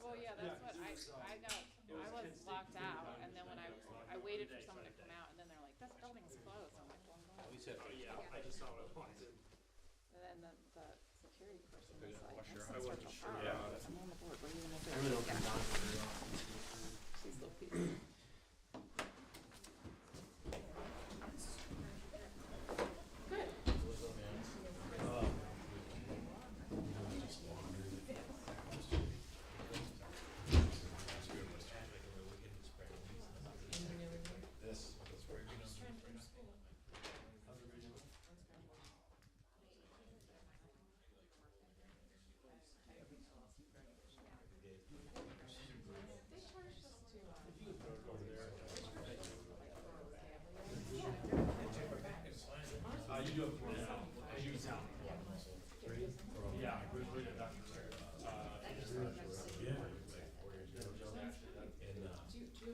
Well, yeah, that's what I was locked out, and then when I waited for someone to come out, and then they're like, this building's closed. I'm like, well, I'm going. We said, Oh, yeah, I just saw what I wanted. And then the security person was like, Washer. "That's I wasn't Central sure. Park. Yeah. I'm on the board, what are you gonna do? I really don't come down Yeah. very often. She's so peaceful. Good. what's up, man? That's very good. They charged us to, You do have four now, as you sound. Yeah, we're at Dr. Sarah. do you have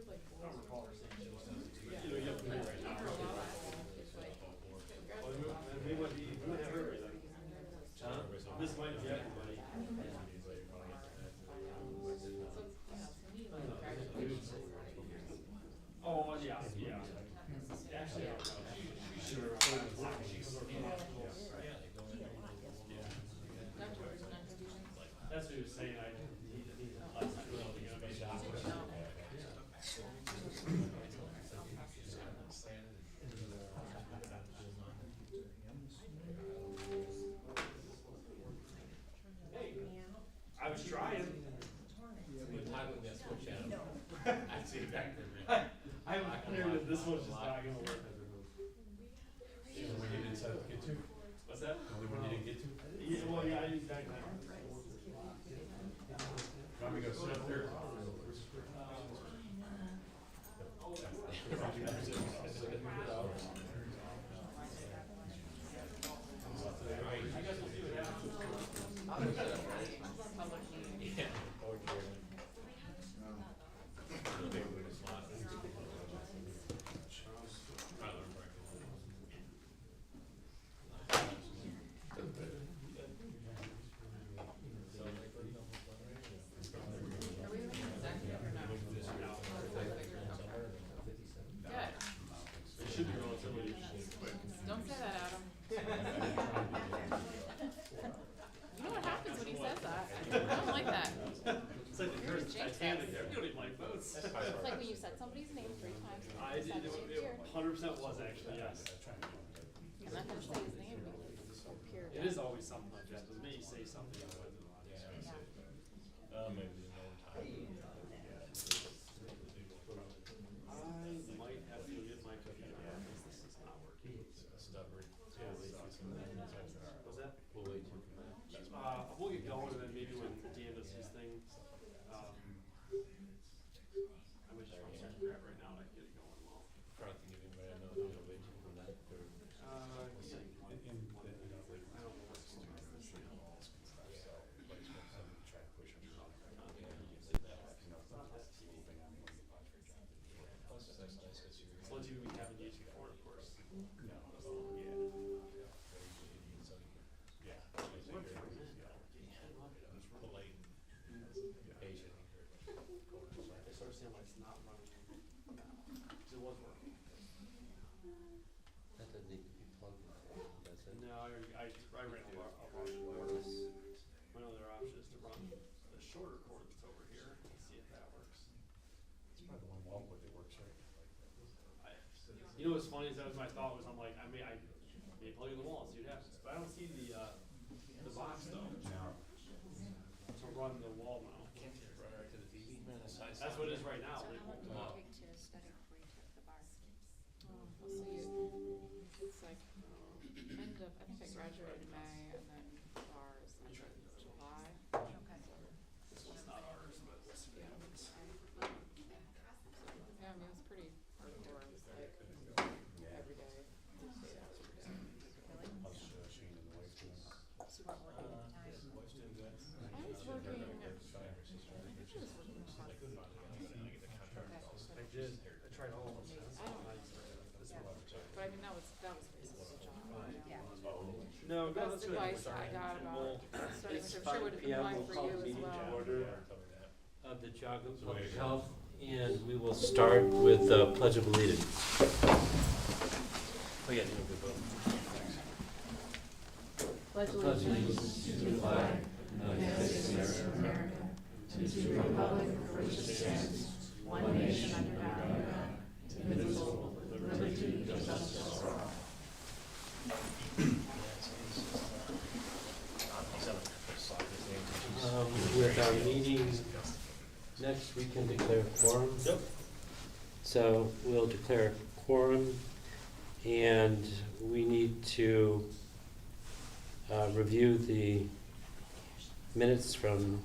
like I don't recall her saying she was. Yeah. You know, you have three right now. It's like, Well, we would have everything. Huh? This might be everybody. Oh, yeah, yeah. Actually, I don't know. She should have. She goes over to the hospital. That's what he was saying. I need last time to get a shot. Hey, I was trying. We're talking about switch channel. I see exactly. I have a clear that this one's just not gonna work. The one you didn't get to? What's that? The only one you didn't get to? Yeah, well, yeah, I use that kind of. Want me to go sit up there? I guess we'll see what happens. Yeah. Big with a slot. are we looking at executive or not? Good. It should be relatively quick. Don't say that, Adam. You know what happens when he says that? I don't like that. It's like the You're curse of jinx Titanic us. there. You don't even like boats. It's like when you said somebody's name 3 times and I you did, said it here. 100% was actually, yes. I'm not gonna say his name because it's so pure. It is always something like that. The minute you say something, it wasn't a lot. Maybe another time. I might have to get my computer because this is not working. Stubborn. Was that? We'll wait till. We'll get going and then maybe when Dan does his thing, I wish I was trying to grab right now, I could get it going well. Trying to think of anybody I know who'll wait till from that. I don't know what's going on. It's one TV we haven't used before, of course. Polite, patient. I sort of saying why it's not running. Because it was working. That doesn't need to be plugged in, does it? No, I ran a wireless. One of their options is to run the shorter cord that's over here and see if that works. It's probably the one wall that works, right? You know what's funny is that was my thought was I'm like I may plug in the wall and see what happens, but I don't see the box though. To run the wall mount. Run right to the TV. That's what it is right now. So Like, how long did it take to study before you took the bar? We'll see. It's like end of, I think I graduated in May and then bars in July. Okay. this one's not ours, but it's Yeah. Yeah, I mean, it's pretty hardcore. It was like every day, 8 hours every day. Really? Shane and the wife doing? So you weren't working at the time? I was working, I think I was working across. I did. I tried all of them. I don't know. But I mean, that was basically the job. Yeah. No, That's the advice I got about studying, which I'm sure would apply for you as well. of the Geauga Public Health, and we will start with the Pledge of Allegiance. Oh yeah, you can vote. Pledge Pledge allegiance to the flag of the United States of America, to the republic for which it stands, one nation under God, indivisible, with liberty and justice for all. With our meeting next, we can declare quorum. Yep. So we'll declare quorum, and we need to review the minutes from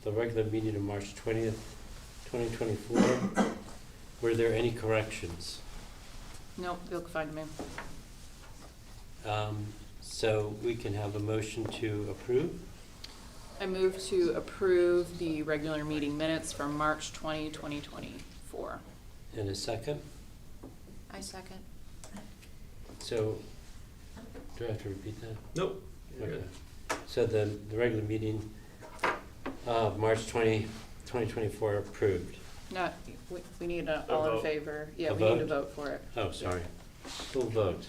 the regular meeting of March 20th, 2024. Were there any corrections? Nope, they look fine to me. So we can have a motion to approve. I move to approve the regular meeting minutes from March 20, 2024. In a second. I second. So, do I have to repeat that? Nope. You're Okay. good. So the regular meeting of March 20, 2024 approved. Not, we need a A all in vote. favor. Yeah, A we need to vote? vote for it. Oh, sorry. Full vote.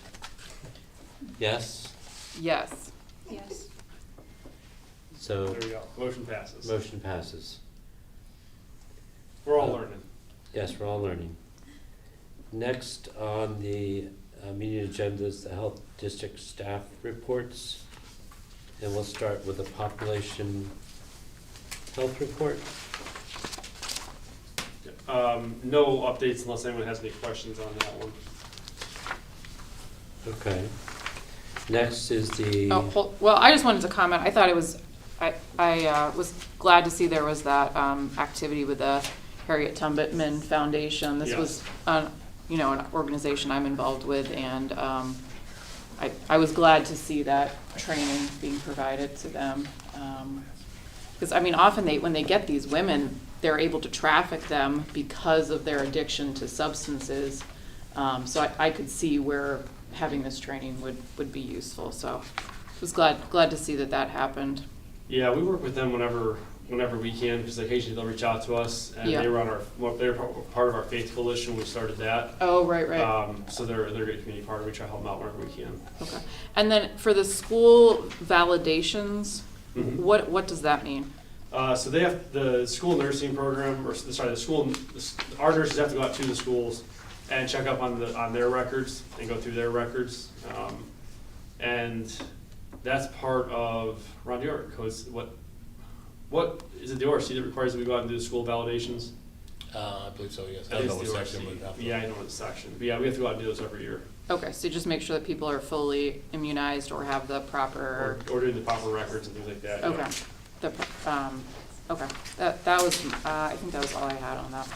Yes, Yes. Yes. so There we go. Motion passes. motion passes. We're all Uh, learning. Yes, we're all learning. Next on the meeting agenda is the health district staff reports. And we'll start with the population health report. No updates unless anyone has any questions on that one. Okay. Next is the. Well, I just wanted to comment. I thought it was, I was glad to see there was that activity with the Harriet Tubman Foundation. This Yes. was, an organization I'm involved with, and I was glad to see that training being provided to them. Because, often when they get these women, they're able to traffic them because of their addiction to substances. So I could see where having this training would be useful. So I was glad to see that happened. Yeah, we work with them whenever we can, because occasionally they'll reach out to us, and Yeah. they were part of our Faith Coalition. We started that. Oh, right. So they're a great community partner. We try to help them out whenever we can. Okay. And then for the school validations, Mhm. what does that mean? So they have the school nursing program, our nurses have to go out to the schools and check up on their records and go through their records. And that's part of Ron York codes. What is it, the ORC that requires that we go out and do the school validations? I believe so, yes. I I don't know think what it's the section, ORC. but after. Yeah, I know what section. But yeah, we have to go out and do those every year. Okay, so just make sure that people are fully immunized or have the proper. Or doing the proper records and things like that. yeah. Okay. Okay. That was, I think that was all I had on that.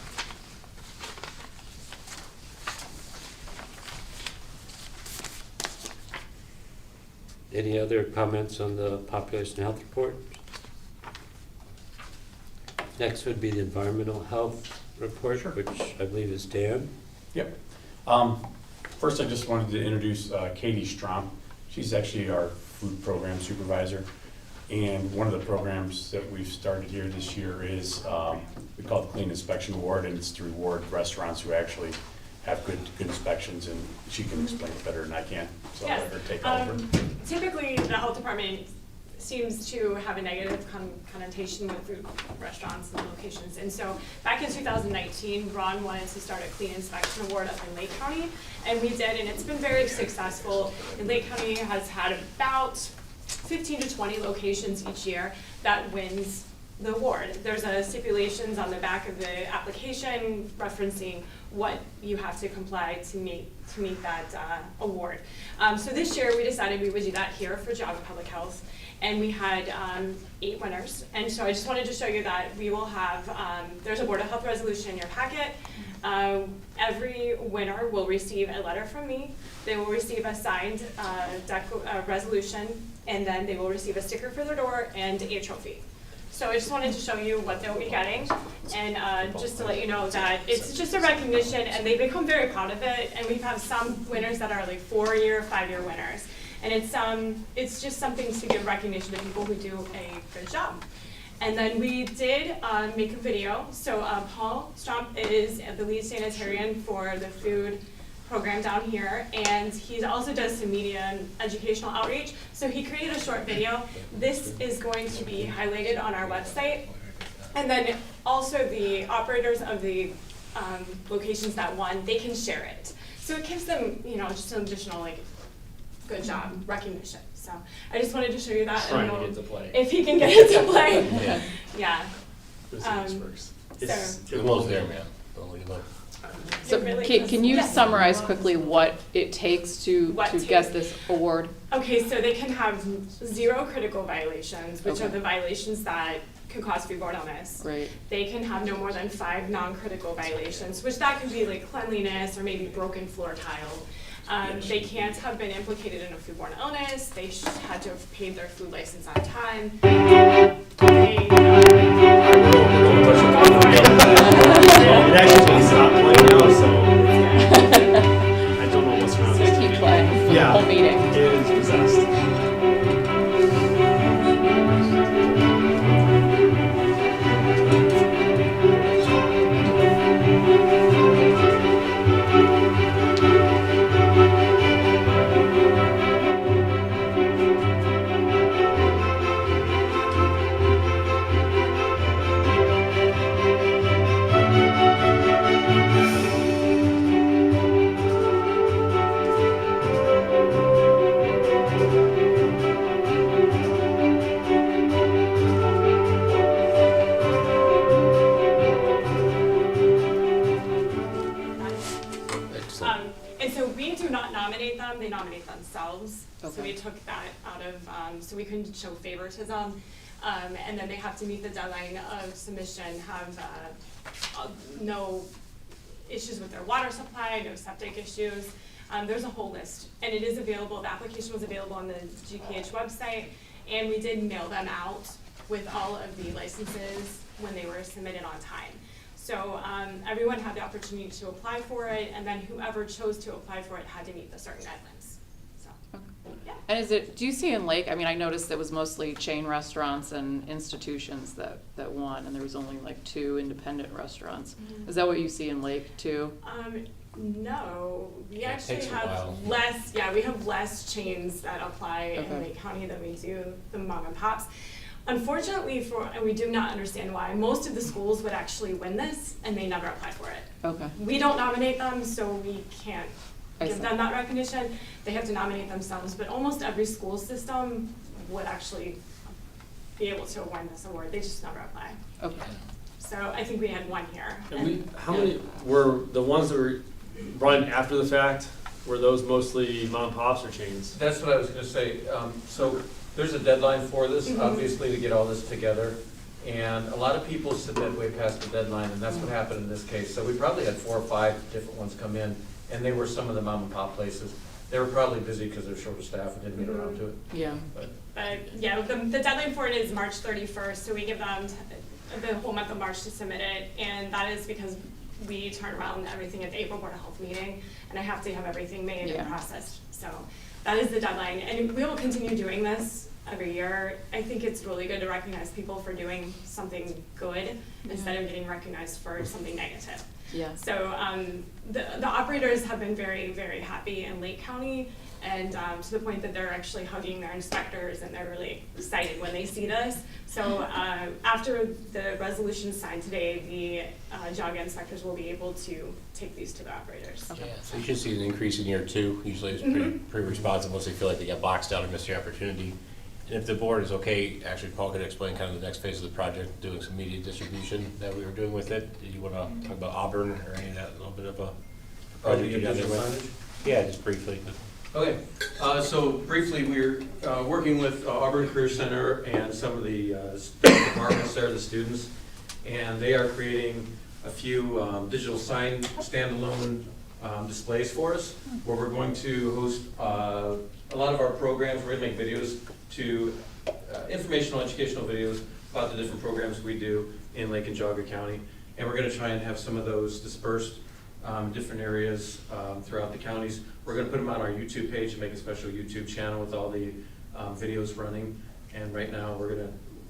Any other comments on the population health report? Next would be the environmental health report, Sure. which I believe is Dan. First, I just wanted to introduce Katie Strom. She's actually our food program supervisor. And one of the programs that we've started here this year is, we call it the Clean Inspection Award, and it's to reward restaurants who actually have good inspections, and she can explain it better than I can, so I'll let her take over. Typically, the health department seems to have a negative connotation with food restaurants and locations. And so back in 2019, Ron wanted to start a clean inspection award up in Lake County, and we did, and it's been very successful. And Lake County has had about 15 to 20 locations each year that wins the award. There's a stipulations on the back of the application referencing what you have to comply to meet that award. So this year we decided we would do that here for Geauga Public Health, and we had 8 winners. And so I just wanted to show you that we will have, there's a Board of Health resolution in your packet. Every winner will receive a letter from me. They will receive a signed resolution, and then they will receive a sticker for their door and a trophy. So I just wanted to show you what they'll be getting, and just to let you know that it's just a recognition, and they become very proud of it. And we've had some winners that are like 4-year, 5-year winners, and it's just something to give recognition to people who do a good job. And then we did make a video. So Paul Stromp is the lead sanitarian for the food program down here, and he also does some media and educational outreach. So he created a short video. This is going to be highlighted on our website. And then also the operators of the locations that won, they can share it. So it gives them, just an additional good job recognition. So I just wanted to show you that. Trying and to get to play. if he can get it to play. Yeah. Yeah. This is works. It's- You're almost there, man. Don't look at that. So It really can you yes. summarize quickly what it takes to What to to- get this award? Okay, so they can have 0 critical violations, which Okay. are the violations that could cause foodborne illness. Right. They can have no more than 5 non-critical violations, which that could be like cleanliness or maybe broken floor tile. They can't have been implicated in a foodborne illness. They had to have paid their food license on time. They, It actually can't stop playing now, so I don't know what's around So this keep TV. playing for the Yeah. whole meeting. It is possessed. Excellent. And so we do not nominate them, they nominate themselves. So Okay. we took that out of, so we couldn't show favoritism. And then they have to meet the deadline of submission, have no issues with their water supply, no septic issues. There's a whole list, and it is available, the application was available on the GPH website, and we did mail them out with all of the licenses when they were submitted on time. So everyone had the opportunity to apply for it, and then whoever chose to apply for it had to meet the certain deadlines. So, yeah. And do you see in Lake, I mean, I noticed it was mostly chain restaurants and institutions that won, and there was only like 2 independent restaurants. Mhm. Is that what you see in Lake too? No, we Yeah, it actually takes a have while. less, we have less chains that apply Okay. in Lake County than we do the mom and pops. Unfortunately and we do not understand why, most of the schools would actually win this and they never apply for it. Okay. We don't nominate them, so we can't I give see. them that recognition. They have to nominate themselves, but almost every school system would actually be able to win this award. They just never apply. Okay. So I think we had 1 here. How many were the ones that were run after the fact? Were those mostly mom and pops or chains? That's what I was gonna say. So there's a deadline for this, Mhm. obviously, to get all this together. And a lot of people submit way past the deadline, and that's what happened in this case. So we probably had 4 or 5 different ones come in, and they were some of the mom and pop places. They were probably busy because they're short of staff and didn't get around to it. Yeah. But the deadline for it is March 31st, so we give them the whole month of March to submit it, and that is because we turn around everything at the April Board of Health meeting, and I have to have everything made Yeah. and processed. So that is the deadline, and we will continue doing this every year. I think it's really good to recognize people for doing something good instead of getting recognized for something negative. Yeah. So the operators have been very, very happy in Lake County, and to the point that they're actually hugging their inspectors, and they're really excited when they see this. So after the resolution is signed today, the JOGA inspectors will be able to take these to the operators. Okay. Yeah, so you should see an increase in year 2. Usually it's pretty responsive once they feel like they got boxed out or missed the opportunity. And if the board is okay, actually Paul could explain kind of the next phase of the project, doing some media distribution that we were doing with it. Did you want to talk about Auburn or any of that, a little bit of a project you got there digital with? signage? Yeah, just briefly. Okay, so briefly, we're working with Auburn Career Center and some of the departments there, the students, and they are creating a few digital sign standalone displays for us, where we're going to host a lot of our programs. We're going to make videos to informational, educational videos about the different programs we do in Lake and Geauga County, and we're going to try and have some of those dispersed different areas throughout the counties. We're going to put them on our YouTube page and make a special YouTube channel with all the videos running. And right now, we're going to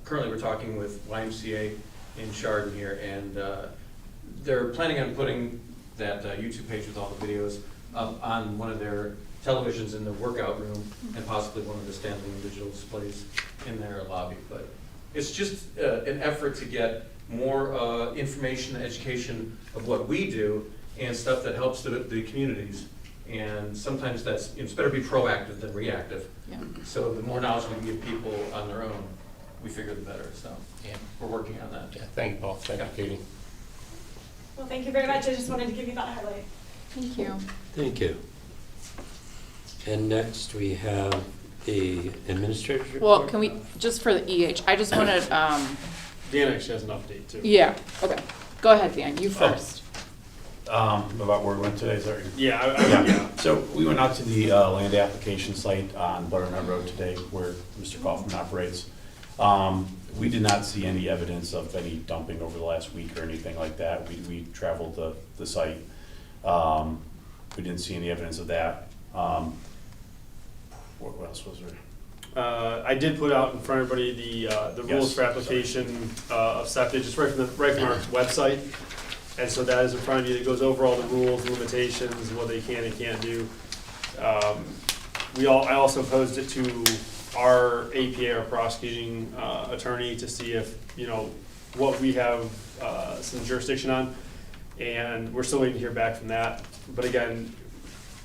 currently we're talking with YMCA in Chardon here, and they're planning on putting that YouTube page with all the videos up on one of their televisions in the workout room, and possibly one of the standalone digital displays in their lobby. But it's just an effort to get more information and education of what we do and stuff that helps the communities. And sometimes that's, it's better to be proactive than reactive. Yeah. So the more knowledge we can give people on their own, we figure the better. So Yeah. we're working on that. Yeah, thank you, Paul. Thank you, Katie. Well, thank you very much. I just wanted to give you that highlight. Thank you. Thank you. And next, we have the administrator's report. Well, can we, just for the EH, I just wanted, Dan actually has an update too. yeah, okay. Go ahead, Dan, you first. About where we went today, sorry. Yeah, Yeah, so we went out to the land application site on Butternut Road today where Mr. Kaufman operates. We did not see any evidence of any dumping over the last week or anything like that. We traveled the site. We didn't see any evidence of that. What else was there? I did put out in front of everybody the rules Yes, for application of septic, just right from our website. And so that is in front of you, that goes over all the rules, limitations, what they can and can't do. I also posed it to our APA, our prosecuting attorney, to see if, what we have some jurisdiction on. And we're still waiting to hear back from that. But again,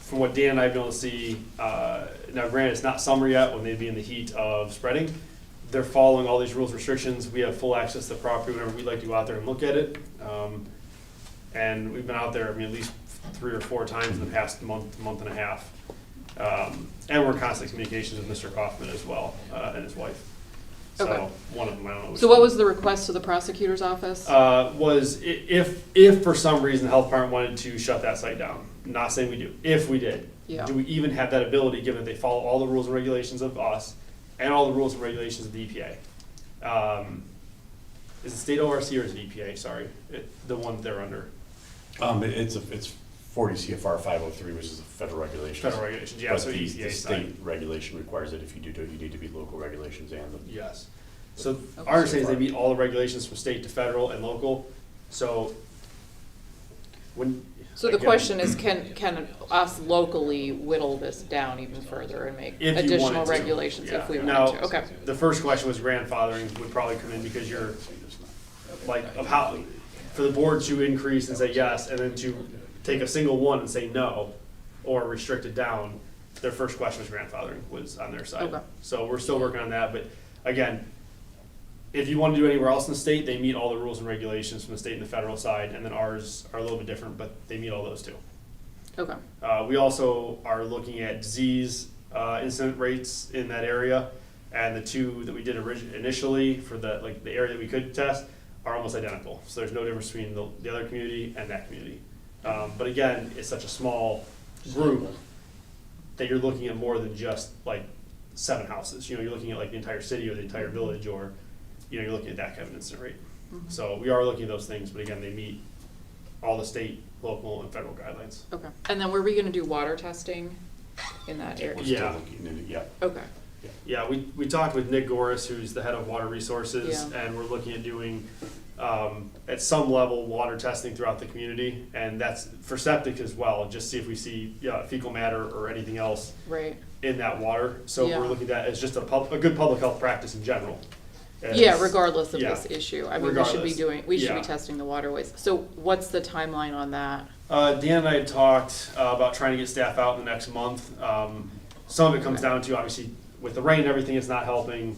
from what Dan and I have been able to see, now granted, it's not summer yet when they'd be in the heat of spreading. They're following all these rules, restrictions. We have full access to the property whenever we'd like to go out there and look at it. And we've been out there, at least 3 or 4 times in the past month and a half. And we're in constant communications with Mr. Kaufman as well, and his wife. So Okay. one of them, I don't know. which So what one. was the request to the prosecutor's office? Was if for some reason the health department wanted to shut that site down, not saying we do, if we did, Yeah. do we even have that ability, given that they follow all the rules and regulations of us and all the rules and regulations of the EPA? Is it state ORC or is it EPA? Sorry, the one that they're under. It's 40 CFR 503, which is the federal regulations. Federal regulations, yeah, But so the EPA state side. regulation requires that if you do it, you need to be local regulations and the. Yes. So Okay. our understanding is they meet all the regulations from state to federal and local. So when. So the again, question is, can us locally whittle this down even further and make If you additional wanted to, regulations if we yeah. wanted to? Now, Okay. The first question was grandfathering would probably come in because you're like, of how, for the board to increase and say yes, and then to take a single one and say no, or restrict it down, their first question was grandfathering, was on their side. Okay. So we're still working on that, but again, if you want to do anywhere else in the state, they meet all the rules and regulations from the state and the federal side, and then ours are a little bit different, but they meet all those too. Okay. We also are looking at disease incident rates in that area, and the 2 that we did initially for the area that we could test are almost identical. So there's no difference between the other community and that community. But again, it's such a small group that you're looking at more than just 7 houses. You're looking at the entire city or the entire village, or you're looking at that kind of incident rate. Mhm. So we are looking at those things, but again, they meet all the state, local, and federal guidelines. Okay. And then were we gonna do water testing in that We're area? still Yeah. looking into it, yeah. Okay. Yeah, we talked with Nick Goris, who's the head of water resources, Yeah. and we're looking at doing, at some level, water testing throughout the community, and that's for septic as well, just see if we see fecal matter or anything else Right. in that water. So Yeah. we're looking at that as just a good public health practice in general. Yeah, As- regardless of yeah. this issue. I mean, we should be Regardless. we should be Yeah. testing the waterways. So what's the timeline on that? Dan and I had talked about trying to get staff out in the next month. Some of it comes Okay. down to, obviously, with the rain and everything, it's not helping,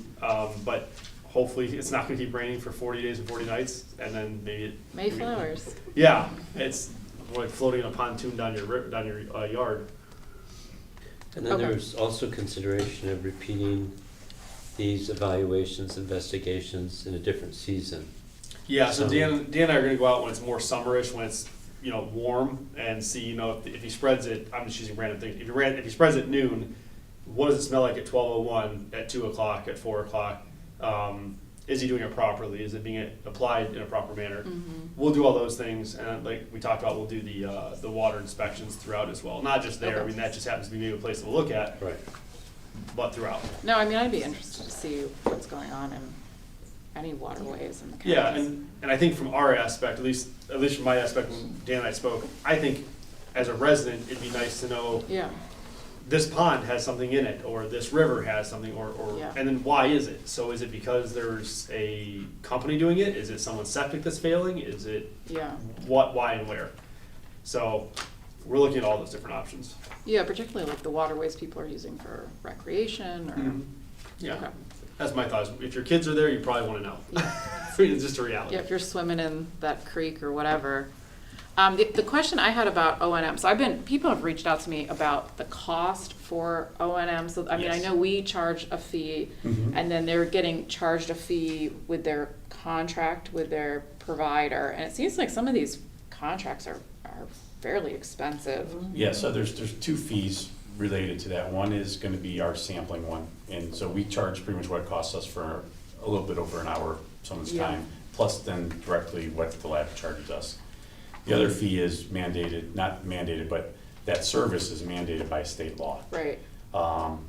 but hopefully it's not gonna keep raining for 40 days and 40 nights, and then maybe it. Mayflowers. Yeah, it's like floating in a pontoon down your yard. And then Okay. there's also consideration of repeating these evaluations, investigations in a different season. Yeah, so So- Dan and I are gonna go out when it's more summerish, when it's, warm, and see, if he spreads it, I'm just using random things, if he spreads it noon, what does it smell like at 12:01, at 2 o'clock, at 4 o'clock? Is he doing it properly? Is it being applied in a proper manner? Mhm. We'll do all those things, and like we talked about, we'll do the water inspections throughout as well, not just there, I Okay. mean, that just happens to be maybe a place to look at, Right. but throughout. No, I mean, I'd be interested to see what's going on and any waterways in the counties. Yeah, and I think from our aspect, at least from my aspect, when Dan and I spoke, I think as a resident, it'd be nice to know Yeah, this pond has something in it, or this river has something, or Yeah. and then why is it? So is it because there's a company doing it? Is it someone's septic that's failing? Is it yeah, what, why, and where? So we're looking at all those different options. yeah, particularly like the waterways people are using for recreation or. Yeah, Okay. that's my thoughts. If your kids are there, you probably want to know. It's just a reality. Yeah, if you're swimming in that creek or whatever. The question I had about O&M, so people have reached out to me about the cost for O&M. So, I mean, I Yes. know we charge a fee, and then they're getting charged a fee with their contract with their provider. And it seems like some of these contracts are fairly expensive. Yeah, so there's two fees related to that. One is gonna be our sampling one, and so we charge pretty much what it costs us for a little bit over an hour of someone's Yeah. time, plus then directly what the lab charges us. The other fee is mandated, not mandated, but that service is mandated by state law. Right.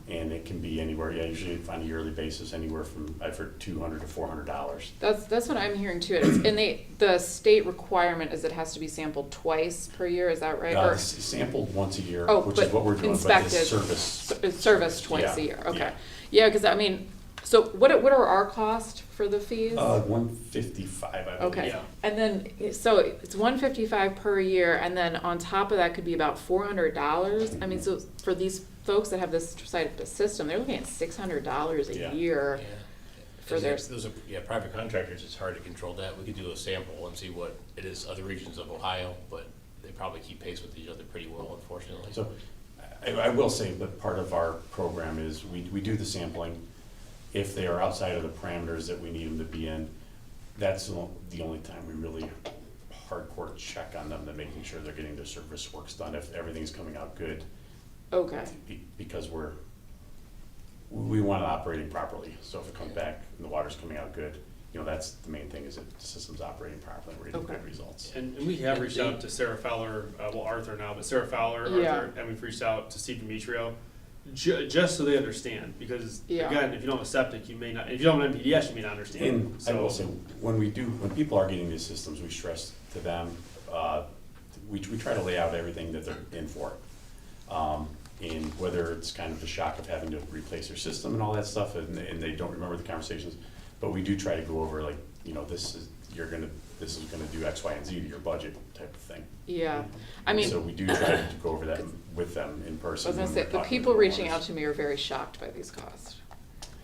And it can be anywhere, usually on a yearly basis, anywhere from, I've heard $200 to $400. That's what I'm hearing too. And the state requirement is it has to be sampled twice per year, is that right? Or It's sampled once a year, Oh, which is but what we're doing, but inspected. it's service. it's serviced twice a Yeah, year, okay. yeah. Yeah, because I mean, so what are our costs for the fees? $155, I believe. Okay, yeah. and then, so it's $155 per year, and then on top of that could be about $400. I mean, so for these folks that have this type of system, they're looking at $600 a Yeah. year Yeah. for their, Those are, yeah, private contractors, it's hard to control that. We could do a sample and see what it is other regions of Ohio, but they probably keep pace with each other pretty well, unfortunately. So I will say that part of our program is we do the sampling. If they are outside of the parameters that we need them to be in, that's the only time we really hardcore check on them, to making sure they're getting their service works done, if everything's coming out good. okay, Because we want it operating properly. So if it comes back and the water's coming out good, that's the main thing, is that the system's operating properly, we're getting Okay. good results. And we have reached out to Sarah Fowler, Arthur now, but Sarah Fowler, Yeah. Arthur, and we've reached out to Steve Demetrio, just so they understand, because Yeah. again, if you don't have a septic, you may not, if you don't have an MPDS, you may not understand. And I will So- say, when people are getting these systems, we stress to them, we try to lay out everything that they're in for. And whether it's kind of the shock of having to replace their system and all that stuff, and they don't remember the conversations, but we do try to go over, like, this is gonna do X, Y, and Z to your budget type of thing. yeah. I mean, So we do try to go over that with them in I person. was gonna when say, we're the talking people to reaching owners. out to me are very shocked by these costs.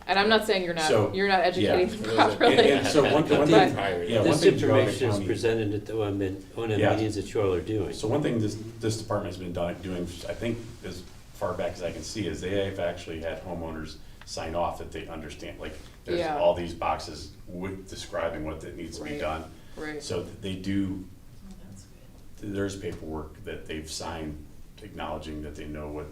And I'm not saying you're So, not educating yeah. them And- properly. and so one But- thing, Prior, yeah, one This thing throughout the information is county- presented at the O&M Yeah. meetings that you all are doing. So one thing this department has been doing, I think as far back as I can see, is they have actually had homeowners sign off that they understand, like, there's Yeah. all these boxes with describing what that needs to be Right. done. Right. So they do, there's paperwork that they've signed acknowledging that they know what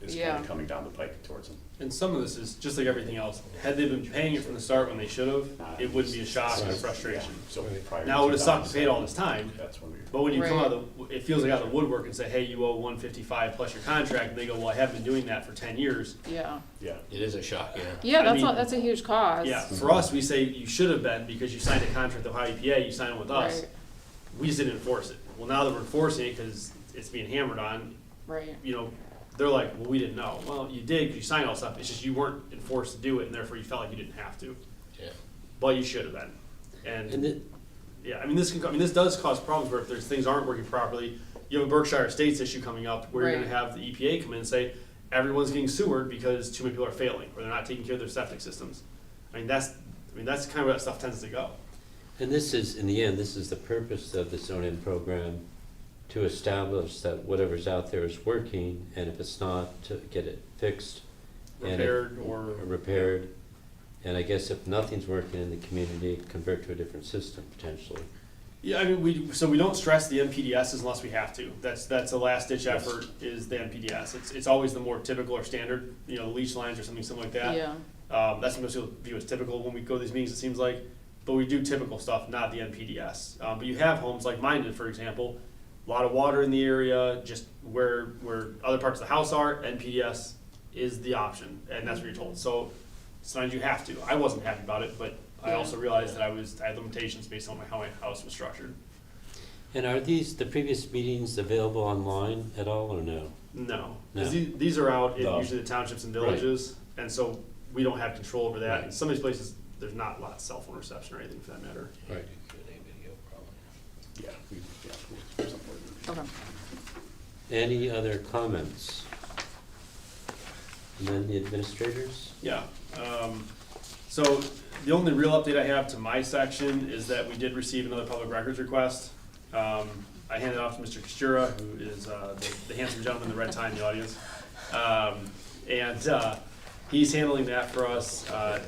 is kind Yeah. of coming down the pike towards them. And some of this is just like everything else. Had they been paying it from the start when they should have, it wouldn't be a shock and a frustration. Yeah. So prior Now, it would have to sucked to pay it all this time, That's when we. but when you come Right. out of it feels like out of the woodwork and say, hey, you owe 155 plus your contract, and they go, well, I haven't been doing that for 10 years. Yeah, Yeah. It is a shock, yeah. yeah, I mean- that's a huge cost. Yeah, for us, we say you should have been because you signed a contract with Ohio EPA, you signed it with us. Right, We just didn't enforce it. Well, now that we're enforcing it because it's being hammered on, right, they're like, well, we didn't know. Well, you did because you signed all this stuff. It's just you weren't enforced to do it, and therefore you felt like you didn't have to. Yeah. But you should have been. And And it, yeah, I mean, this does cause problems where if there's things aren't working properly, you have a Berkshire Estates issue coming up where you're Right. going to have the EPA come in and say everyone's getting sewered because too many people are failing or they're not taking care of their septic systems. I mean, that's kind of where that stuff tends to go. and this is, in the end, this is the purpose of the O&M program, to establish that whatever's out there is working, and if it's not, to get it fixed. and if- Repaired or repaired. And I guess if nothing's working in the community, convert to a different system potentially. Yeah, I mean, we don't stress the NPDSs unless we have to. That's a last ditch effort is the NPDS. It's always the more typical or standard, the leach lines or something like that. yeah, That's what most people view as typical when we go to these meetings, it seems like. But we do typical stuff, not the NPDS. But you have homes like mine did, for example, a lot of water in the area, just where other parts of the house are, NPDS is the option, and that's what you're told. So sometimes you have to. I wasn't happy about it, but I also realized that I had limitations based on how my house was structured. And are the previous meetings available online at all, or no? No, No. because these are out in No. usually the townships and villages, and so we don't have control over that. Right. In some of these places, there's not a lot of cell phone reception or anything for that matter. Right. Yeah, we support it. Okay. Any other comments? And then the administrators? Yeah, so the only real update I have to my section is that we did receive another public records request. I handed it off to Mr. Kostura, who is the handsome gentleman in the red tie in the audience. And he's handling that for us.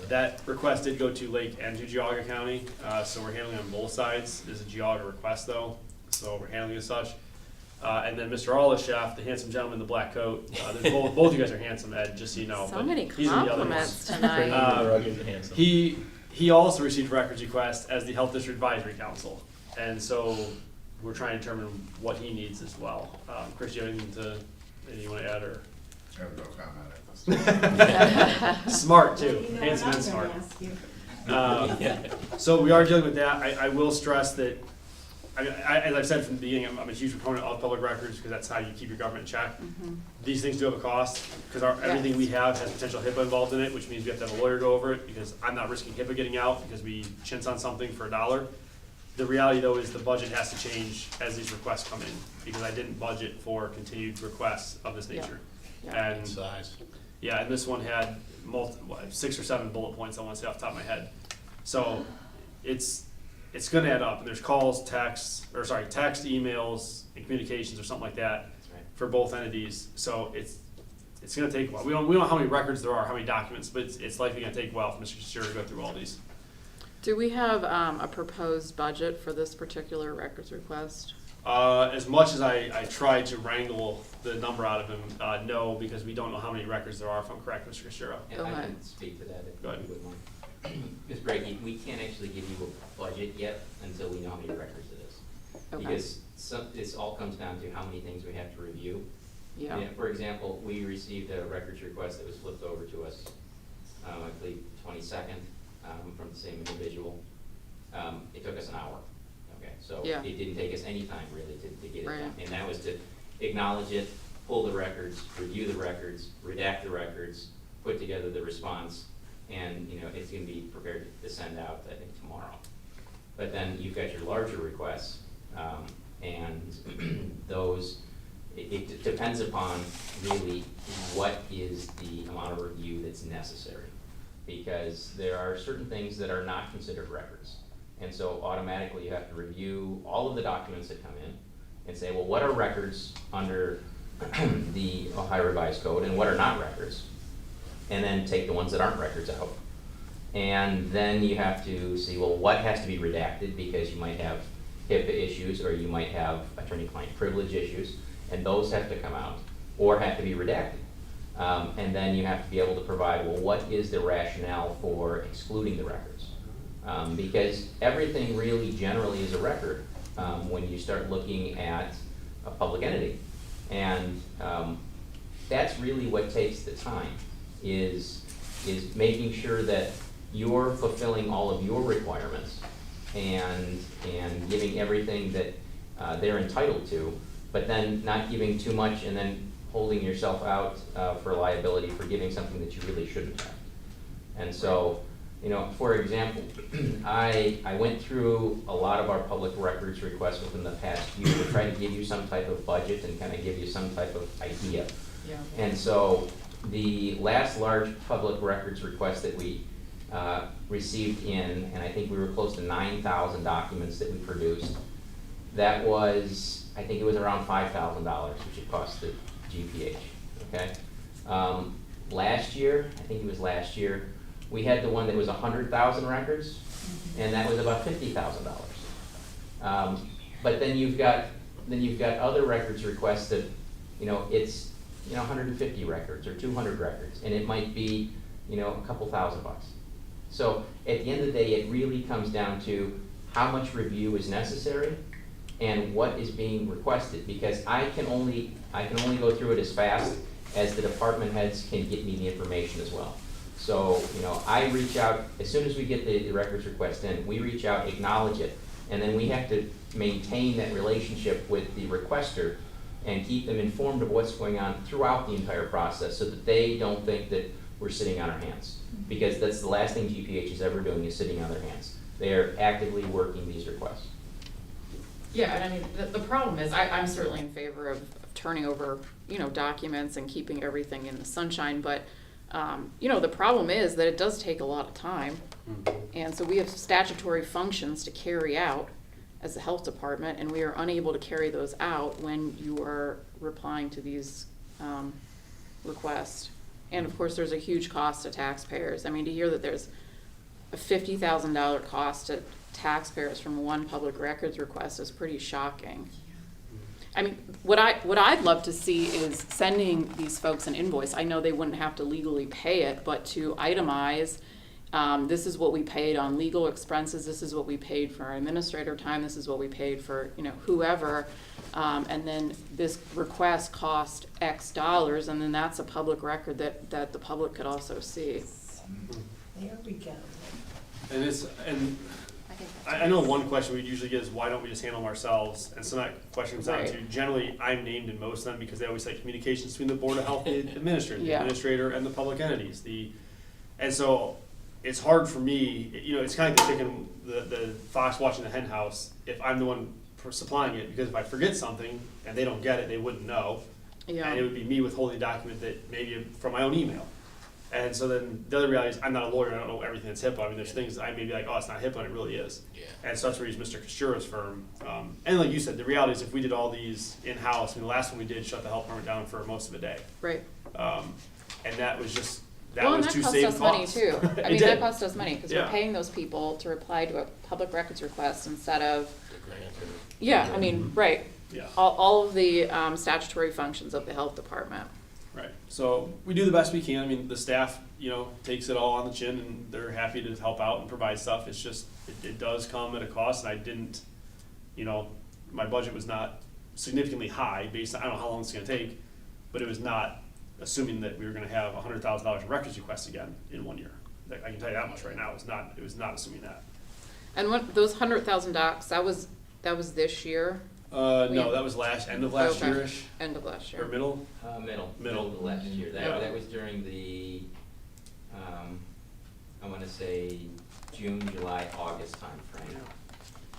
That request did go to Lake and to Geauga County, so we're handling on both sides. It's a Geauga request though, so we're handling it as such. And then Mr. Chef, the handsome gentleman in the black coat. Both you guys are handsome, Ed, just so you know. So but many he's in the other compliments one. tonight. He also received records request as the Health District Advisory Council, and so we're trying to determine what he needs as well. Chris, do you have anything you want to add, or? I have no comment at this. Smart too, handsome and smart. So we are dealing with that. I will stress that, as I've said from the beginning, I'm a huge proponent of public records because that's how you keep your government in check. These things do have a cost because everything we have has potential HIPAA involved in it, which means we have to have a lawyer go over it because I'm not risking HIPAA getting out because we chintz on something for $1. The reality though is the budget has to change as these requests come in because I didn't budget for continued requests of this nature. Yeah. And Size. yeah, and this one had 6 or 7 bullet points, I want to say off the top of my head. So it's gonna add up, and there's calls, text, emails, and communications or something like that for both entities. So it's gonna take a while. We don't know how many records there are, how many documents, but it's likely gonna take a while for Mr. Kostura to go through all these. Do we have a proposed budget for this particular records request? As much as I tried to wrangle the number out of him, no, because we don't know how many records there are, if I'm correct, Mr. Kostura. And Go I ahead. can speak to that if Go ahead. you would mind. Ms. Brady, we can't actually give you a budget yet until we know how many records it is. Okay. Because this all comes down to how many things we have to review. Yeah. For example, we received a records request that was flipped over to us, I believe 22nd, from the same individual. It took us an hour. Okay, so Yeah. it didn't take us any time really to get it Right. done. And that was to acknowledge it, pull the records, review the records, redact the records, put together the response, and, it's gonna be prepared to send out, I think, tomorrow. But then you've got your larger requests, and those, it depends upon really what is the amount of review that's necessary. Because there are certain things that are not considered records. And so automatically you have to review all of the documents that come in and say, well, what are records under the Ohio Revised Code and what are not records? And then take the ones that aren't records out. And then you have to see, well, what has to be redacted because you might have HIPAA issues or you might have attorney-client privilege issues, and those have to come out or have to be redacted. And then you have to be able to provide, well, what is the rationale for excluding the records? Because everything really generally is a record when you start looking at a public entity. And that's really what takes the time, is making sure that you're fulfilling all of your requirements and giving everything that they're entitled to, but then not giving too much and then holding yourself out for liability for giving something that you really shouldn't have. And so, for example, I went through a lot of our public records requests within the past year to try to give you some type of budget and kind of give you some type of idea. Yeah. And so the last large public records request that we received in, and I think we were close to 9,000 documents that we produced, that was, I think it was around $5,000, which it cost the GPH, okay? Last year, I think it was last year, we had the one that was 100,000 records, and that was about $50,000. But then you've got other records requests that, it's 150 records or 200 records, and it might be a couple $1,000. So at the end of the day, it really comes down to how much review is necessary and what is being requested, because I can only go through it as fast as the department heads can get me the information as well. So, I reach out, as soon as we get the records request in, we reach out, acknowledge it, and then we have to maintain that relationship with the requester and keep them informed of what's going on throughout the entire process so that they don't think that we're sitting on our hands. Because that's the last thing GPH is ever doing, is sitting on their hands. They are actively working these requests. Yeah, and I mean, the problem is, I'm certainly in favor of turning over, documents and keeping everything in the sunshine, but, the problem is that it does take a lot of time. And so we have statutory functions to carry out as the health department, and we are unable to carry those out when you are replying to these, requests. And of course, there's a huge cost to taxpayers. I mean, to hear that there's a $50,000 cost to taxpayers from one public records request is pretty shocking. I mean, what I'd love to see is sending these folks an invoice. I know they wouldn't have to legally pay it, but to itemize, this is what we paid on legal expenses, this is what we paid for our administrator time, this is what we paid for, whoever, and then this request cost X dollars, and then that's a public record that the public could also see. There we go. And I think that's I know one question we usually get is, why don't we just handle them ourselves? And so that question comes down Right. to, generally, I'm named in most of them because they always say communications between the Board of Health and the administrator, Yeah. and the public entities. And so it's hard for me, it's kind of like the chicken, the fox watching the hen house, if I'm the one supplying it, because if I forget something and they don't get it, they wouldn't know. Yeah. And it would be me withholding a document that maybe from my own email. And so then the other reality is, I'm not a lawyer, I don't know everything that's HIPAA. I mean, there's things I may be like, oh, it's not HIPAA, and it really is. Yeah. And so that's where we use Mr. Kostura's firm. And like you said, the reality is, if we did all these in-house, the last one we did shut the health department down for most of a day. Right. And that was just, that Well, and was that to cost save us costs. money too. I It mean, did. that cost us money, because we're Yeah. paying those people to reply to a public records request instead of, The grant or- yeah, I mean, right. Yeah. All of the statutory functions of the health department. Right. So we do the best we can. I mean, the staff, takes it all on the chin, and they're happy to help out and provide stuff. It's just, it does come at a cost, and I didn't, my budget was not significantly high based on, I don't know how long it's gonna take, but it was not assuming that we were gonna have $100,000 in records requests again in 1 year. I can tell you that much right now. It was not assuming that. And what, those 100,000 docs, that was this year, No, that was end of last Okay. year-ish, end of last or year? middle. Middle of last year. Yeah. That was during the, I wanna say June, July, August timeframe.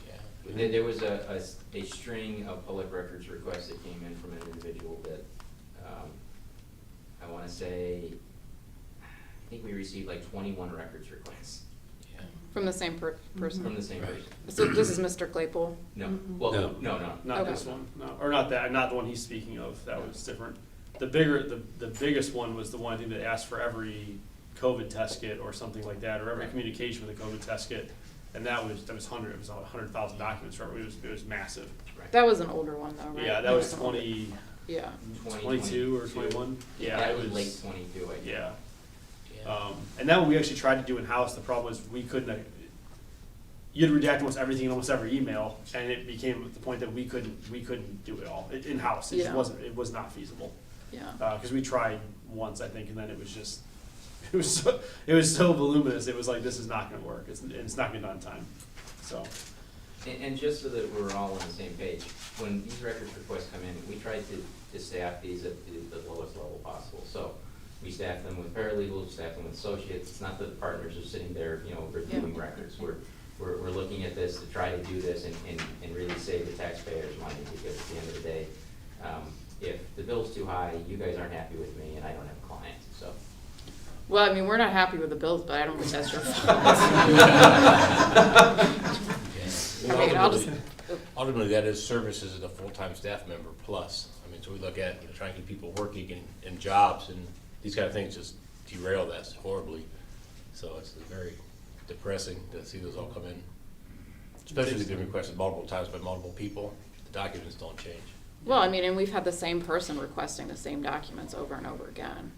Yeah. There was a string of public records requests that came in from an individual that, I wanna say, I think we received like 21 records requests Yeah. From the same person? from the same Right. person. So this is Mr. Claypool? No, well, No. no. Not Okay. this one, no, or not the one he's speaking of, that was different. The biggest one was the one, I think, that asked for every COVID test kit or something like that, or every Right. communication with a COVID test kit. And it was 100,000 documents, right? It was massive. Right. That was an older one though, right? Yeah, that was an older- 20, Yeah. 22 or 21. Yeah, That it was was, late 22, I think. yeah. Yeah. And that one we actually tried to do in-house. The problem was we couldn't, you'd redact almost everything in almost every email, and it became at the point that we couldn't do it all in-house. It just Yeah. wasn't, it was not feasible. Yeah. Because we tried once, I think, and then it was just, it was so voluminous, it was like, this is not gonna work, it's not gonna be done in time, so. And just so that we're all on the same page, when these records requests come in, we try to staff these at the lowest level possible. So we staff them with paralegals, staff them with associates. It's not that the partners are sitting there, reviewing records. We're looking at this to try to do this and really save the taxpayers money, because at the end of the day, if the bill's too high, you guys aren't happy with me and I don't have a client, so. Well, I mean, we're not happy with the bills, but I don't think that's your fault. Yeah. I mean, I'll just- Ultimately, that is services as a full-time staff member plus. I mean, so we look at, trying to get people working in jobs, and these kind of things just derail that horribly. So it's very depressing to see those all come in. Especially if they've been requested multiple times by multiple people, the documents don't change. Well, I mean, and we've had the same person requesting the same documents over and over again.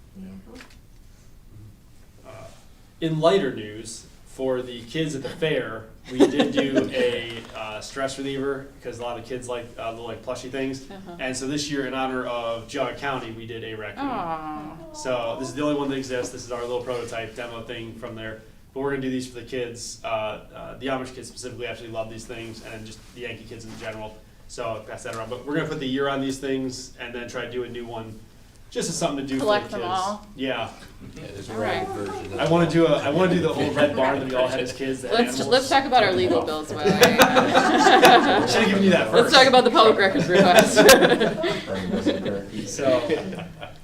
In lighter news, for the kids at the fair, we did do a stress reliever, because a lot of kids like little plushy things. Uh-huh. And so this year, in honor of Geauga County, we did a raccoon. Aw. So this is the only one that exists. This is our little prototype demo thing from there. But we're gonna do these for the kids. The Amish kids specifically actually love these things, and then just the Yankee kids in general. So I'll pass that around. But we're gonna put the year on these things, and then try to do a new one, just as something to do Collect for the them kids. all. Yeah. Yeah, there's a All right. red version. of- I wanna do the old red barn that we all had as kids. that Let's animals. talk about our legal bills, Will. Should've given you that Let's first. talk about the public records request. So,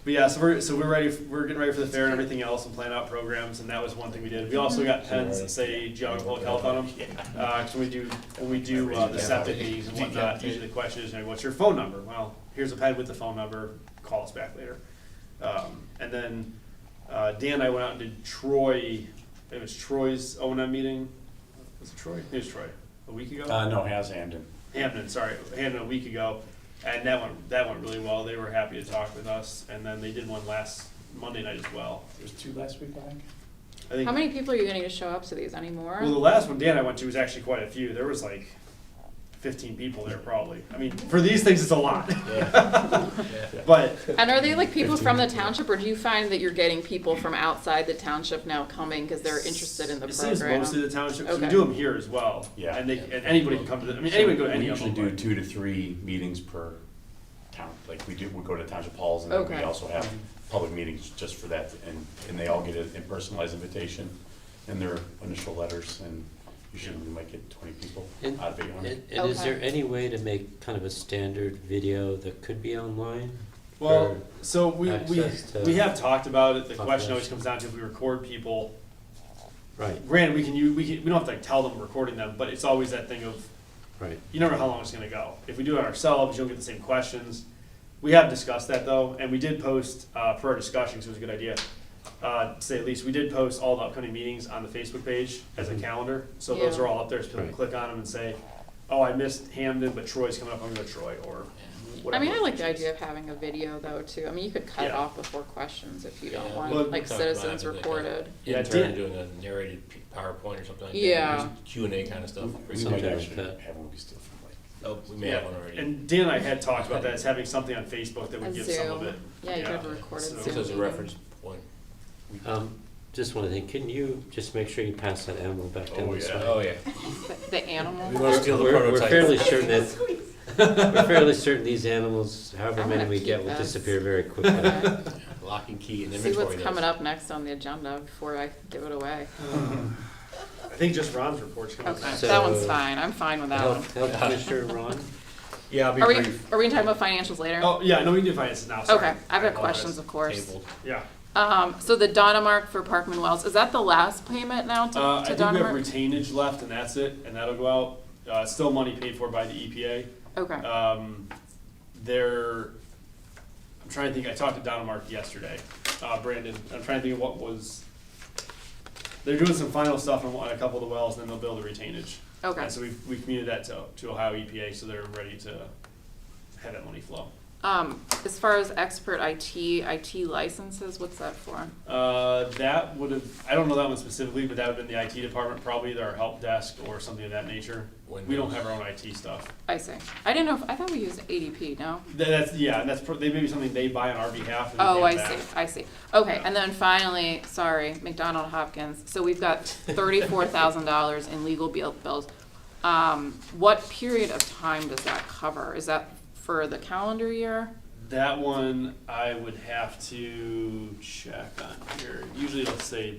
but yeah, so we're ready. We're getting ready for the fair and everything else, and planning out programs. And that was one thing we did. We also got pens that say Geauga Public Health on them. So when we do the septic meetings and whatnot, usually the question is, "What's your phone number?" Well, here's a pen with the phone number. Call us back later. And then Dan and I went out and did Troy. It was Troy's O&M meeting. Was it Troy? It was Troy. A week ago. No, has Hamden. Hamden a week ago, and that went really well. They were happy to talk with us, and then they did one last Monday night as well. There was 2 last week, I think. I think. How many people are you getting to show up to these anymore? Well, the last one Dan and I went to was actually quite a few. There was 15 people there probably. I mean, for these things, it's a lot. But And are they people from the township, or do you find that you're getting people from outside the township now coming because they're interested in the it program? seems mostly the township. 'Cause we Okay. do them here as well. Yeah. And anybody can come to. Anybody can go to We any of usually them. do 2 to 3 meetings per town. We go to township halls, and then we Okay. also have public meetings just for that, and they all get a personalized invitation and their initial letters, and usually we might get 20 people And- out of 800. And is there Okay. any way to make kind of a standard video that could be online? Well, for so we access to we have talked about it. The question always population? comes down to if we record people. Right, Granted, we don't have to tell them we're recording them, but it's always that thing of right. you never know how long it's going to go. If we do it ourselves, you don't get the same questions. We have discussed that though, and we did post for our discussion, because it was a good idea. To say at least, we did post all the upcoming meetings on the Facebook page as a Mhm. calendar, so those Yeah. are all up there. So people can Right. click on them and say, "Oh, I missed Hamden, but Troy's coming up. I'm going to Troy," or I whatever. mean, I like the idea of having a video though too. I mean, you could cut it Yeah. off before questions if you don't Yeah, want Well, we talked about citizens having, recorded. Yeah, Intern Dan- doing a narrated PowerPoint or something like that. Yeah. Just Q&A kind of stuff. We Something might like actually that. have one we still from Oh, we may have one already. And Dan and I had talked about that as having something on Facebook that would A give some of Zoom. it. Yeah, you could have a recorded So- Just Zoom as a meeting. reference point. Just one thing, can you just make sure you pass that animal back down Oh, this yeah. way? Oh, yeah. The animal. We want to steal the We're prototype. fairly sure that, we're fairly certain these animals, however I'm many gonna we keep get, will this. disappear very quickly. Okay. Lock and key and See inventory. what's those. coming up next on the agenda before I give it away. I think just Ron's report's coming. Okay, So- that one's fine. I'm fine with that one. Health Commissioner Ron? Yeah, I'll be Are we brief. gonna talk about financials later? Oh yeah, no, we can do finances now. Sorry. Okay, I've I got questions, apologize. of course. Tabled. Yeah. So the Donamark for Parkman Wells, is that the last payment now I to think we have Donamark? retainage left, and that's it, and that'll go out. Still money paid for by the EPA. Okay, I'm trying to think. I talked to Donamark yesterday, Brandon. I'm trying to think of what was. They're doing some final stuff on a couple of the wells, and then they'll build a retainage. okay. And so we communicated that to Ohio EPA, so they're ready to have that money flow. As far as expert IT licenses, what's that for? That would have, I don't know that one specifically, but that would have been the IT department, probably either our help desk or something of that nature. We don't have our own IT stuff. I see. I didn't know I thought we used ADP, no? They may be something they buy on our behalf. and we Oh, pay I them see, back. I see. Okay, and then finally, sorry, McDonald Hopkins, so we've got $34,000 in legal bills. What period of time does that cover? Is that for the calendar year? That one, I would have to check on here. Usually it'll say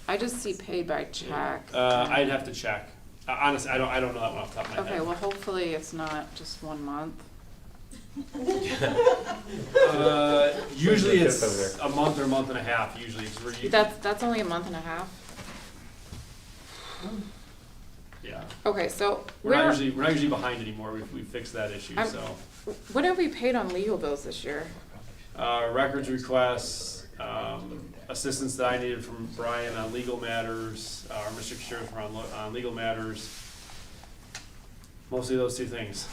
I just see paid by check. I'd have to check. Honestly, I don't know that one off the top of my Okay, head. well, hopefully it's not just 1 month. Usually it's a month or month and a half, usually. 'Cause we're That's only a month and a half? yeah. Okay, so We're not usually behind anymore. We fixed that issue, I'm- so. what have we paid on legal bills this year? Records requests, assistance that I needed from Brian on legal matters, our Mr. Sheriff on legal matters. Mostly those two things.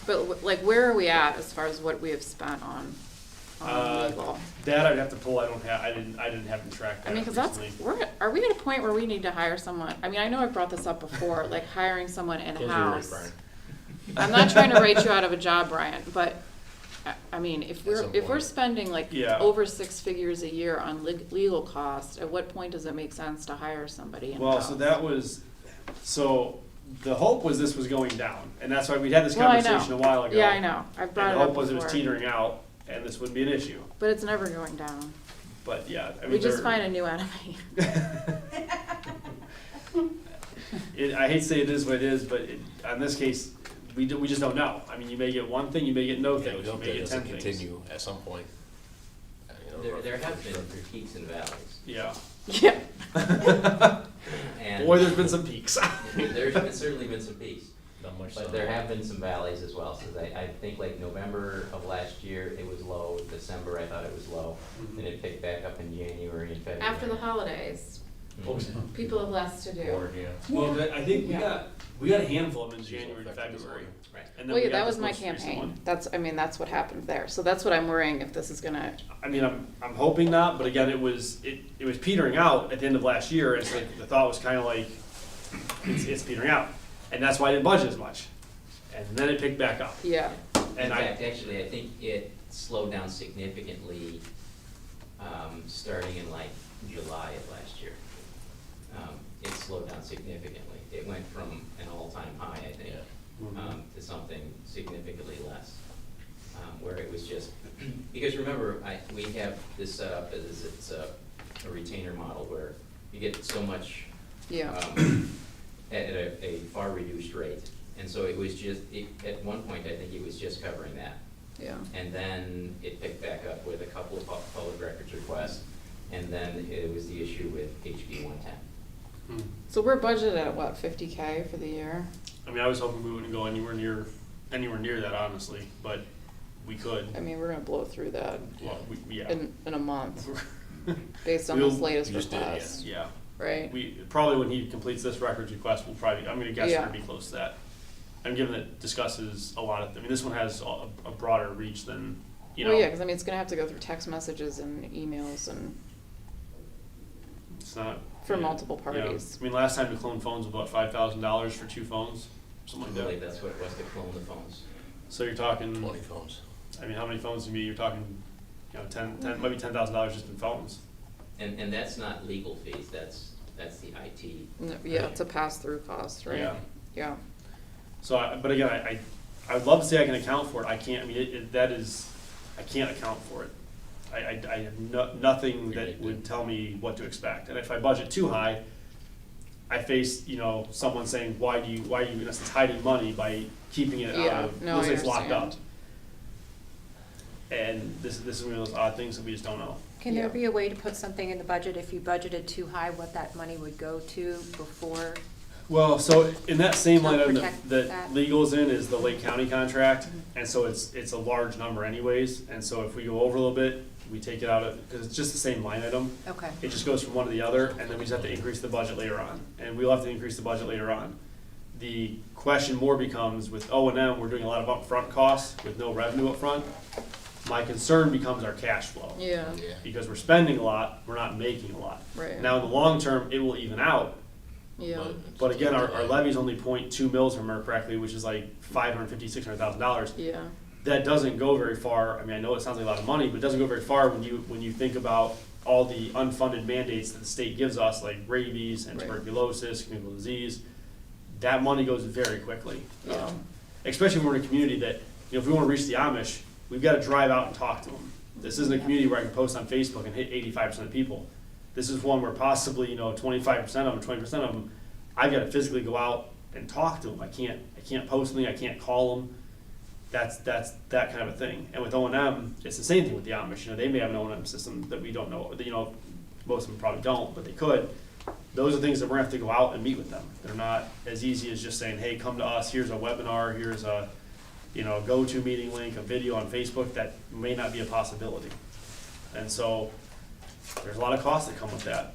But like, where are we at as far as what we have spent on on legal? That I'd have to pull, I didn't have them track that I mean, cause that's, recently. are we at a point where we need to hire someone? I mean, I know I've brought this up before, like hiring someone Close your ears, in-house. Brian. I'm not trying to rate you out of a job, Brian, but, I mean, if At some we're point. spending like Yeah. over 6 figures a year on legal costs, at what point does it make sense to hire somebody in-house? Well, so the hope was this was going down, and that's why we had this Well, I know. conversation a while ago. Yeah, I know, I've brought And it the up hope was it was before. teetering out, and this wouldn't be an issue. But it's never going down. But yeah, I mean, We just there- find a new enemy. I hate to say it is what it is, but on this case, we just don't know. I mean, you may get one thing, you may get no Yeah, things, we you hope may that get 10 doesn't things. continue at some point. There have been peaks and valleys. Yeah. Yeah. And Boy, there's been some peaks. there's been, certainly been some peaks. Not much. But sun. there have been some valleys as well, so I think like November of last year, it was low, December, I thought it was low, and it picked back up in January and February. After the holidays, Mhm. people have less to do. Bored, yeah. Well, I think Yeah. we got a handful of them in Seasonal January and effect is February. Right. And then Well, we yeah, got that was this my most recent campaign. one. That's what happened there. So that's what I'm worrying if this is gonna, I mean, I'm hoping not, but again, it was petering out at the end of last year, and so the thought was kind of like, it's petering out. And that's why I didn't budget as much. And then it picked back up. yeah. In And fact, actually, I think it slowed down significantly, starting in like July of last year. It slowed down significantly. It went from an all-time high, I think, to something significantly less. Where it was just, because remember, we have this set up as it's a retainer model where you get so much Yeah. at a far reduced rate. And so it was just, at one point, I think it was just covering that. Yeah. And then it picked back up with a couple of public records requests, and then it was the issue with HB 110. So we're budgeted at what, 50K for the year? I mean, I was hoping we wouldn't go anywhere near that, honestly, but we could. I mean, we're gonna blow through that Well, yeah. in a month, based on We'll- this latest we just did, yeah. request, Yeah. right? Probably when he completes this records request, I'm gonna guess Yeah. we're gonna be close to that. And given that it discusses a lot of, I mean, this one has a broader reach than, you know. Well, yeah, because I mean, it's gonna have to go through text messages and emails and It's not. for yeah, multiple yeah. parties. I mean, last time the clone phones was about $5,000 for 2 phones, something I like believe that. that's what it was to clone the phones. So you're talking, 20 phones. I mean, how many phones do you mean? You're talking, you know, 10 maybe $10,000 just in phones. And that's not legal fees, that's the IT. No, yeah, it's a pass-through cost, right? Yeah. Yeah. So, but again, I would love to say I can account for it. I can't. I mean, I can't account for it. I have nothing that would tell me what to expect. And if I budget too high, I face, you know, someone saying, why are you in essence hiding money by keeping it Yeah, out of, no, looks I like it's locked up. understand. And this is one of those odd things that we just don't know. Can there Yeah. be a way to put something in the budget if you budgeted too high, what that money would go to before? Well, so in that same line item Protect that that. legal's in is the Lake County contract, and so it's a large number anyways, and so if we go over a little bit, we take it out of, because it's just the same line item. Okay. It just goes from one to the other, and then we just have to increase the budget later on, and we'll have to increase the budget later on. The question more becomes, with O&M, we're doing a lot of upfront costs with no revenue upfront. My concern becomes our cash flow. Yeah, Yeah. Because we're spending a lot, we're not making a lot. right. Now, in the long term, it will even out, Yeah, but again, our levy's only 0.2 mils, if I remember correctly, which is like $550,000, $600,000. yeah, That doesn't go very far. I mean, I know it sounds like a lot of money, but it doesn't go very far when you think about all the unfunded mandates that the state gives us, like rabies and Right. tuberculosis, communicable disease. That money goes very quickly. Yeah. Especially when we're in a community that, you know, if we want to reach the Amish, we've got to drive out and talk to them. This isn't a community where I can post on Facebook and hit 85% of people. This is one where possibly, you know, 25% of them, 20% of them, I've got to physically go out and talk to them. I can't post something, I can't call them. That's that kind of a thing. And with O&M, it's the same thing with the Amish. You know, they may have an O&M system that we don't know. You know, most of them probably don't, but they could. Those are things that we're gonna have to go out and meet with them. They're not as easy as just saying, hey, come to us, here's a webinar, here's a, you know, go-to meeting link, a video on Facebook. That may not be a possibility. And so there's a lot of costs that come with that.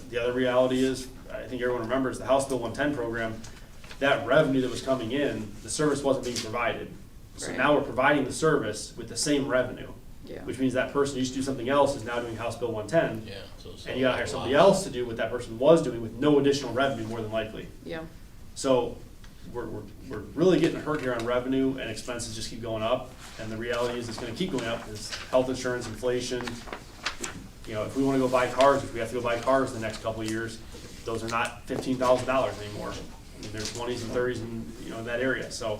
The other reality is, I think everyone remembers the House Bill 110 program, that revenue that was coming in, the service wasn't being provided. So Right. now we're providing the service with the same revenue, Yeah. which means that person who used to do something else is now doing House Bill 110. Yeah. So it's And you gotta hire a somebody lot. else to do what that person was doing with no additional revenue, more than likely. Yeah. So we're really getting hurt here on revenue, and expenses just keep going up. And the reality is it's gonna keep going up because health insurance, inflation. You know, if we wanna go buy cars, if we have to go buy cars in the next couple of years, those are not $15,000 anymore. I mean, there's 20s and 30s in, you know, in that area. So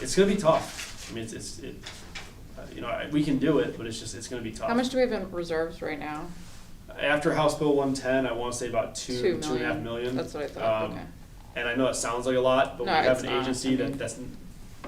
it's gonna be tough. I mean, you know, we can do it, but it's gonna be tough. How much do we have in reserves right now? After House Bill 110, I wanna say about 2 2.5 million. That's what I thought, Um, okay. And I know it sounds like a lot, but we No, have it's an not. agency I mean-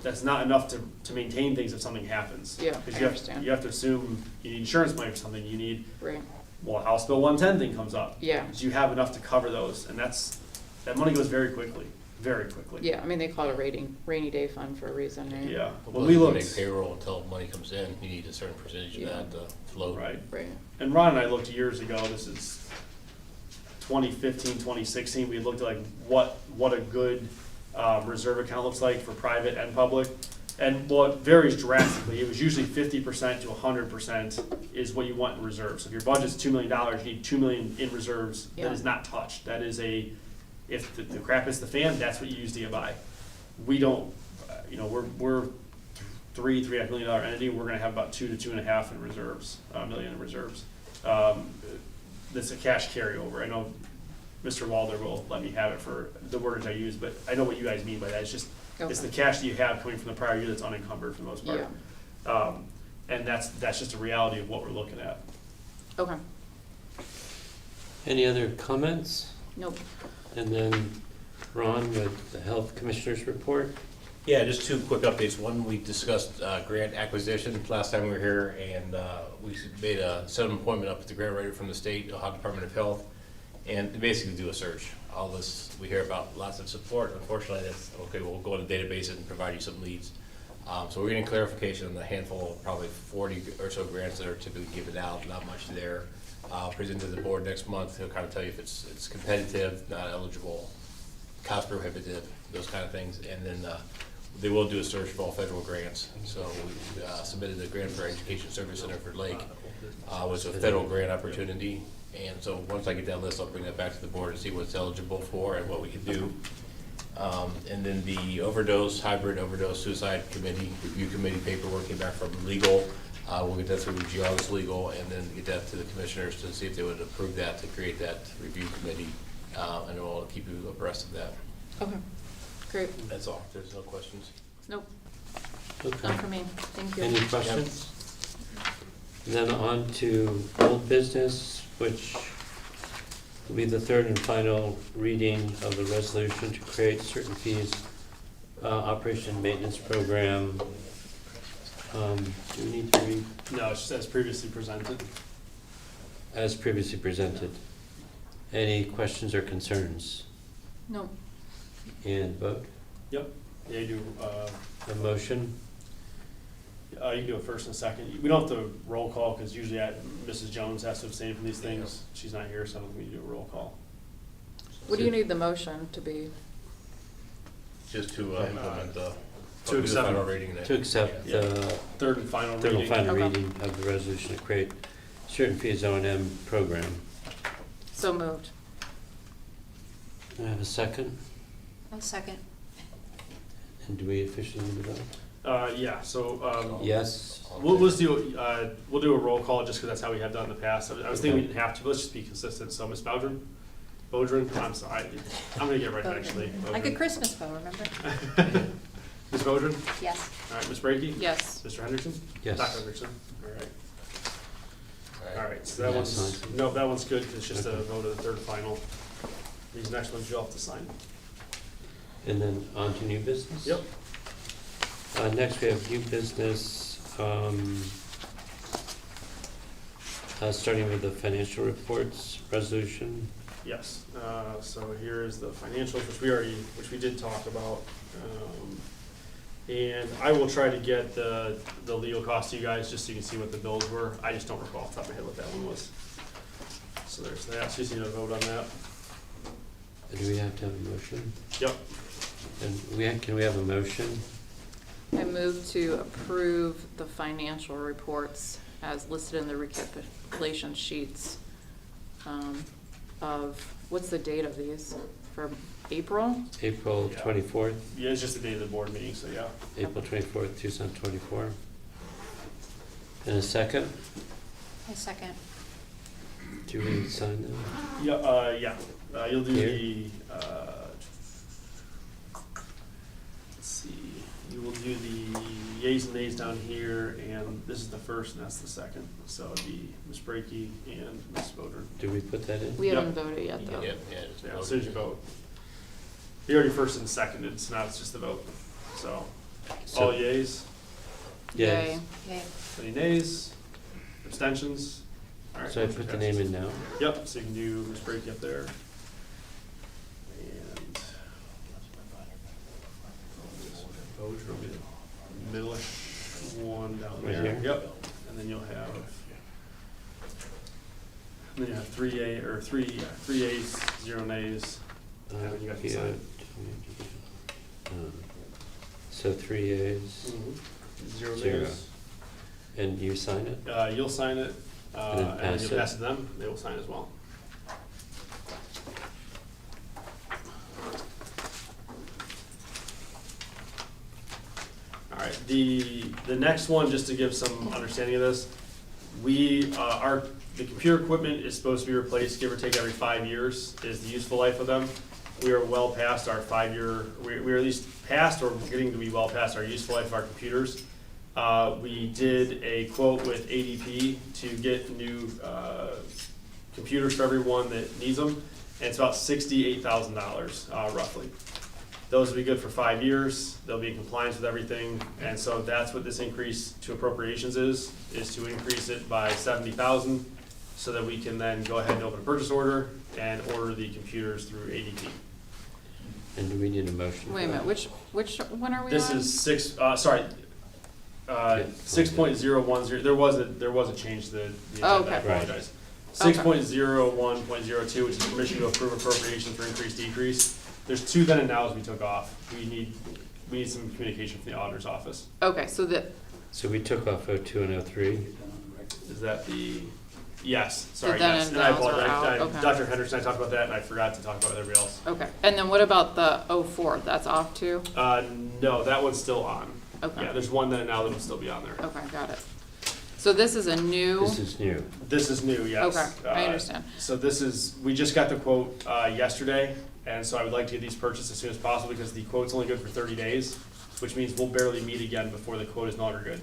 that's not enough to maintain things if something happens. Yeah, 'Cause I you have- understand. You have to assume you need insurance money for something, you need, Right, well, House Bill 110 thing comes up. yeah, Do you have enough to cover those? And that money goes very quickly, very quickly. yeah, I mean, they call it a rainy day fund for a reason, right? Yeah, Well, when we you looked, make payroll until money comes in, you need a certain percentage of Yeah. that to float. right, Right, and Ron and I looked years ago, this is 2015, 2016, we looked at like what a good reserve account looks like for private and public. And well, it varies drastically. It was usually 50% to 100% is what you want in reserves. So if your budget's $2 million, you need $2 million in reserves Yeah. that is not touched. That is if the crap hits the fan, that's what you use to get by. We don't, you know, we're $3.5 million entity. We're gonna have about 2 to 2.5 in reserves, million in reserves. That's a cash carryover. I know Mr. Walder will let me have it for the words I use, but I know what you guys mean by that. It's just, it's the Okay. cash that you have coming from the prior year that's unencumbered for the most part. And that's just a reality of what we're looking at. okay, Any other comments? nope, And then Ron with the Health Commissioner's report. Yeah, just 2 quick updates. One, we discussed grant acquisition last time we were here, and we made a settlement appointment up with the grant writer from the state, Ohio Department of Health, and to basically do a search. All this, we hear about lots of support. Unfortunately, that's, okay, we'll go to the database and provide you some leads. So we're getting clarification on the handful, probably 40 or so grants that are typically given out, not much there. Present to the board next month. He'll kind of tell you if it's competitive, not eligible, cost prohibitive, those kind of things. And then they will do a search for all federal grants. So we submitted a grant for Education Service Center for Lake. Was a federal grant opportunity. And so once I get that list, I'll bring that back to the board and see what's eligible for and what we can do. And then the hybrid overdose suicide committee, review committee paperwork came back from legal. We'll get that through Geog's legal and then get that to the commissioners to see if they would approve that to create that review committee. And we'll keep you abreast of that. okay, great, That's all. If there's no questions. nope, Okay. not for me, thank you. Any questions? Then on to old business, which will be the third and final reading of the resolution to create certain fees, operation and maintenance program. Do we need to read No, it's just as previously presented. as previously presented? Any questions or concerns? No, And vote? Yep. Yeah, you do, A motion? you can do a first and a second. We don't have to roll call, because usually Mrs. Jones has to abstain from these things. She's not here, so I don't think we need to do a roll call. what do you need the motion to be? Just to implement the. To accept. Final reading. To accept Yeah. the Third and final third and reading. final Okay. reading of the resolution to create certain fees O&M program. So moved. Do I have a second? I'll second. And do we officially need to vote? Yeah, so, Yes? we'll do a roll call, just because that's how we have done in the past. I was thinking we didn't have to, but let's just be consistent. So, Ms. Bodrin, I'm sorry, I'm gonna get it right actually. Like a Bodrin. Christmas bow, remember? Ms. Bodrin? Yes. All right, Ms. Brackey? Yes, Mr. Henderson? Yes. Dr. Henderson? All right. All right, so that Yeah, one's, sign. no, that one's good, because it's just a Okay. vote of the third final. These next ones you'll have to sign. And then on to new business? Yep. Next, we have new business, starting with the financial reports resolution. Yes, so here is the financials, which we did talk about. And I will try to get the legal costs to you guys, just so you can see what the bills were. I just don't recall off the top of my head what that one was. So there's that, so you just need to vote on that. Do we have to have a motion? Yep, And can we have a motion I move to approve the financial reports as listed in the recapitulation sheets of, what's the date of these? For April? April Yeah. 24th, Yeah, it's just the day of the board meeting, so yeah. April 24th, 2024. And a second? A second. Do we sign them? Yeah, you'll do Here? the, let's see, you will do the yays and nays down here, and this is the first and that's the second. So it'd be Ms. Brakey and Ms. Bodor. Do we put that in? We Yep. haven't voted yet, though. Yep, yeah, just Yeah, vote. as soon as you vote. You already first and seconded, so now it's just the vote. So, So- all yays, Yes. Yay. any nays, abstentions? All right, So I motion put the passes. name in now? Yep, so you can do Ms. Brakey up there. And Bodor will be the middle-ish one down Right there. here? Yep, and then you'll have, three yeas, 0 nays. Yeah, you got to Yeah. sign. So 3 yeas, 0 Zero. nays. and you sign it? You'll sign it, And then and pass you'll it. pass it to them, they will sign as well. All right, the next one, just to give some understanding of this, the computer equipment is supposed to be replaced, give or take every 5 years is the useful life of them. We are well past our 5-year, we're at least past or getting to be well past our useful life of our computers. We did a quote with ADP to get new computers for everyone that needs them, and it's about $68,000 roughly. Those will be good for 5 years, they'll be in compliance with everything, and so that's what this increase to appropriations is to increase it by $70,000, so that we can then go ahead and open a purchase order and order the computers through ADP. And do we need a motion? Wait a for minute, that? which one are we on? This is 6.010, there was a change to the Oh, agenda, I okay. apologize. Okay. 6.01.02, which is permission to approve appropriations for increase, decrease. There's 2 then and nows we took off. We need some communication from the auditor's office. Okay, so that, So we took off 02 and 03. Is that yes, sorry, then yes. and And I nows are apologize. out, okay. Dr. Henderson, I talked about that and I forgot to talk about it with everybody else. okay. And then what about the 04? That's off too? No, that one's still on. Okay. Yeah, there's one then and now that will still be on there. Okay, got it. So this is a new, This is new. This is new, yes. okay, I understand. So this is, we just got the quote yesterday, and so I would like to get these purchased as soon as possible because the quote's only good for 30 days, which means we'll barely meet again before the quote is no longer good.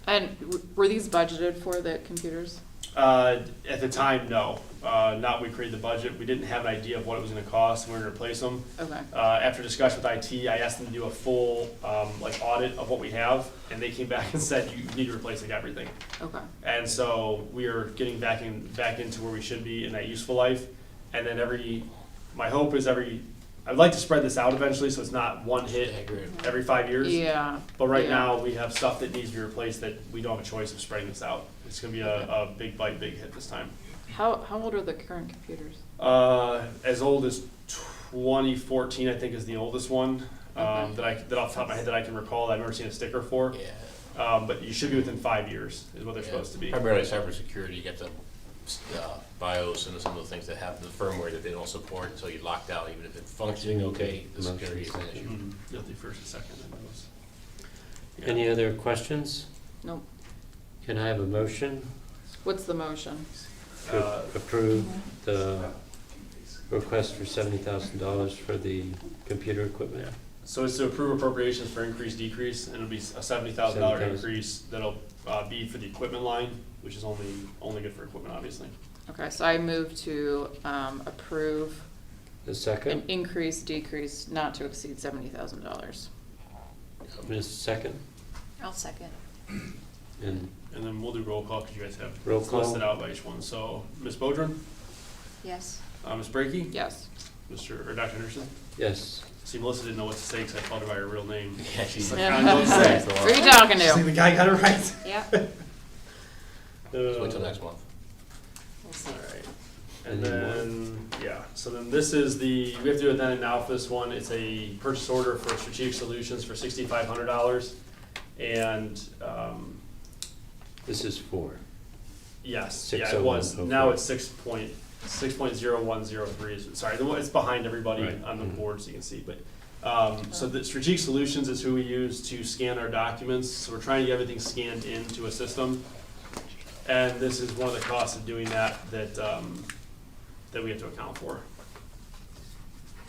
And were these budgeted for the computers? At the time, no. Not when we created the budget. We didn't have an idea of what it was gonna cost, and we were gonna replace them. Okay, After discussion with IT, I asked them to do a full, audit of what we have, and they came back and said, you need to replace like everything. okay, And so we are getting back into where we should be in that useful life. And then my hope is I'd like to spread this out eventually, so it's not one hit I agree. every 5 years. yeah. But right yeah. now, we have stuff that needs to be replaced that we don't have a choice of spreading this out. It's gonna be a big bite, big hit this time. How old are the current computers? As old as 2014, I think, is the oldest one, Okay. that off the top of my head that I can recall, that I've never seen a sticker for. Yeah. But you should be within 5 years, is what they're Yeah. supposed to be. Primarily cybersecurity, you get the BIOS and some of the things that have the firmware that they don't support, until you're locked out, even if it's functioning okay, the security is an issue. Mhm. You'll do first and second on those. Yeah. Any other questions? Nope. Can I have a motion What's the motion? to Uh, approve the request for $70,000 for the computer equipment? So it's to approve appropriations for increase, decrease, and it'll be a $70,000 $70,000. increase that'll be for the equipment line, which is only good for equipment, obviously. Okay, so I move to approve The an second? increase, decrease not to exceed $70,000. Ms. Second? I'll second. And And then we'll do roll call because you guys have Roll it's call. listed out by each one. So Ms. Bodrum, Yes. Ms. Brakey, Yes. Dr. Henderson. yes, See, Melissa didn't know what to say because I called her by her real name. Yeah, she's like, like, I don't know what to say. Who are you talking She's like, to? the guy got it right. Yeah. wait till next month. All right. And Any more? then, so then this is we have to do it then and now for this one. It's a purchase order for Strategic Solutions for $6,500. And, This is 4. yes, yeah, it 601, was. oh, Now four. it's 6.0103. Sorry, it's behind everybody Right. on the Mhm. board so you can see, but, so the Strategic Solutions is who we use to scan our documents. So we're trying to get everything scanned into a system. And this is one of the costs of doing that that we have to account for.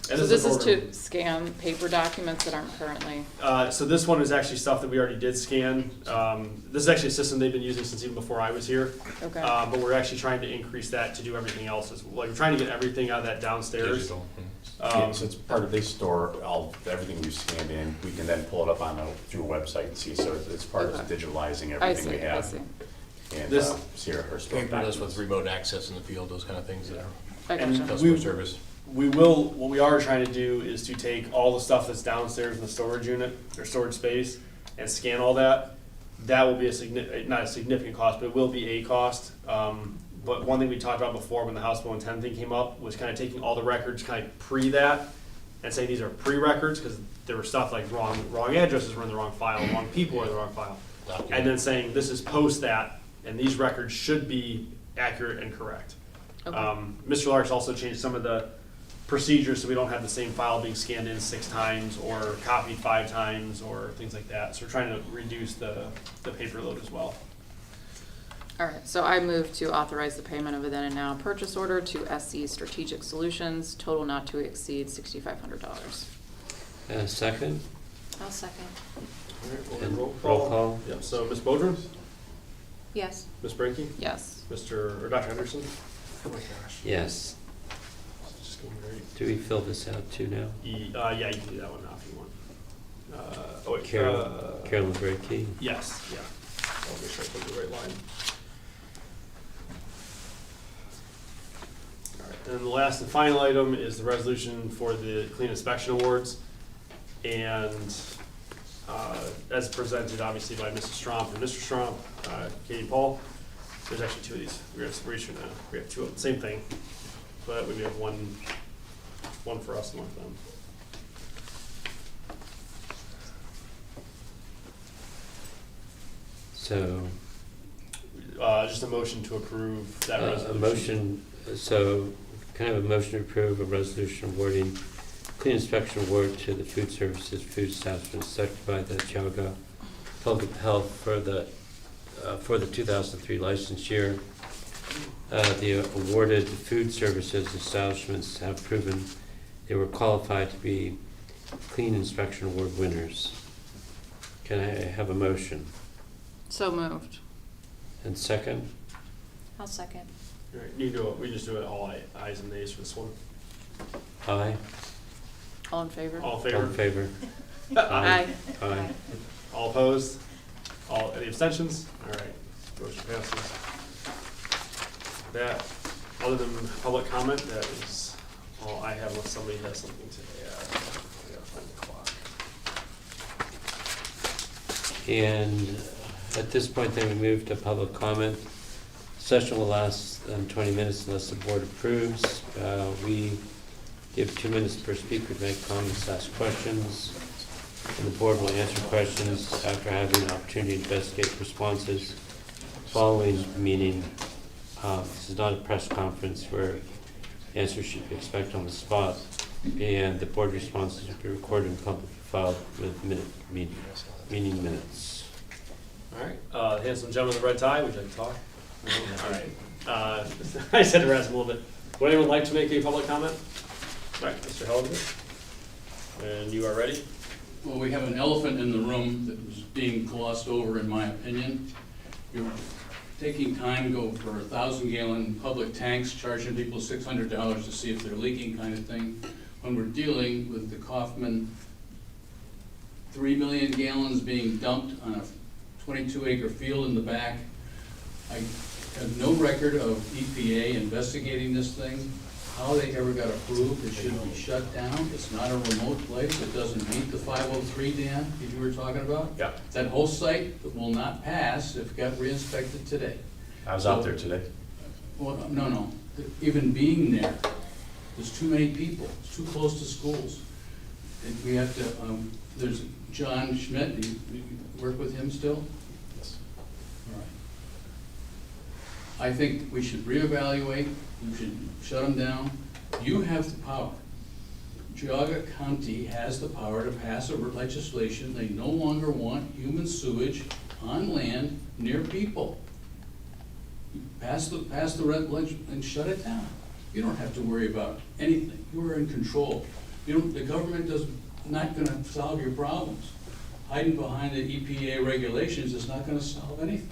And So a this is program. to scan paper documents that aren't currently, So this one is actually stuff that we already did scan. This is actually a system they've been using since even before I was here. okay. But we're actually trying to increase that to do everything else. Like, we're trying to get everything out of that downstairs. Digital. Yeah, so it's part of, they store everything we've scanned in, we can then pull it up through a website and see, so it's part of Okay. digitalizing I everything we see, I have. see. And This- see our historic Paperless documents. with remote access in the field, those kind of things that are I And gotcha. customer we- service. What we are trying to do is to take all the stuff that's downstairs in the storage unit, or storage space, and scan all that. That will be not a significant cost, but it will be a cost. But one thing we talked about before when the House Bill 110 thing came up was kind of taking all the records, kind of pre that, and saying these are pre-records, because there were stuff like wrong addresses were in the wrong file, wrong people were in the wrong file. And then saying this is post that, and these records should be accurate and correct. Okay. Mr. Larks also changed some of the procedures so we don't have the same file being scanned in 6 times or copied 5 times or things like that. So we're trying to reduce the paper load as well. All right, so I move to authorize the payment of a then and now purchase order to SC Strategic Solutions, total not to exceed $6,500. Second? I'll second. All right, we'll And roll roll call? Yep, so Ms. Bodrum, Yes. Ms. Brinky, Yes. Dr. Henderson? Oh my gosh. Yes. It's just going great. Do we fill this out too now? Yeah, you can do that one now if you want. Wait, Carolyn Brakey? yes, yeah. I'll make sure I put the right line. All right, and the last and final item is the resolution for the Clean Inspection Awards. And as presented, obviously, by Mrs. Stromp and Mr. Stromp, Katie Paul, there's actually 2 of these. We have 2 of the same thing, but we have one for us and one for them. So, Just a motion to approve that a resolution. motion, so kind of a motion to approve a resolution awarding clean inspection award to the food services food establishment selected by the Chiaga Public Health for the 2003 license year. The awarded food services establishments have proven they were qualified to be clean inspection award winners. Can I have a motion? So moved. And second? I'll second. All right, we just do it all ayes and nays for this one. Aye. All in favor? All in All favor? in favor? Aye. Aye. All opposed? Any abstentions? All right, motion passes. That, other than public comment, that is all I have unless somebody has something to add. I gotta find the clock. And at this point, then we move to public comment. Session will last 20 minutes unless the board approves. We give 2 minutes per speaker to make comments, ask questions, and the board will answer questions after having an opportunity to investigate responses following the meeting. This is not a press conference where answers should be expected on the spot, and the board responses will be recorded and publicly filed with meeting minutes. All right, handsome gentleman in the red tie, would you like to talk? All right, I said to Rasmus a little bit. Would anyone like to make a public comment? All right, Mr. Hellinger, and you are ready? Well, we have an elephant in the room that was being glossed over, in my opinion. You're taking time to go for 1,000-gallon public tanks, charging people $600 to see if they're leaking kind of thing, when we're dealing with the Kaufman 3 million gallons being dumped on a 22-acre field in the back. I have no record of EPA investigating this thing, how they ever got approved. It should be shut down. It's not a remote place. It doesn't meet the 503, Dan, that you were talking about. Yeah. That whole site will not pass if it got re-inspected today. I was out there today. Well, no. Even being there, there's too many people. It's too close to schools. And we have to, there's John Schmidt, work with him still? Yes. All right. I think we should reevaluate, we should shut them down. You have the power. Geauga County has the power to pass a legislation. They no longer want human sewage on land near people. Pass the red leg and shut it down. You don't have to worry about anything. You are in control. The government not gonna solve your problems. Hiding behind the EPA regulations is not gonna solve anything.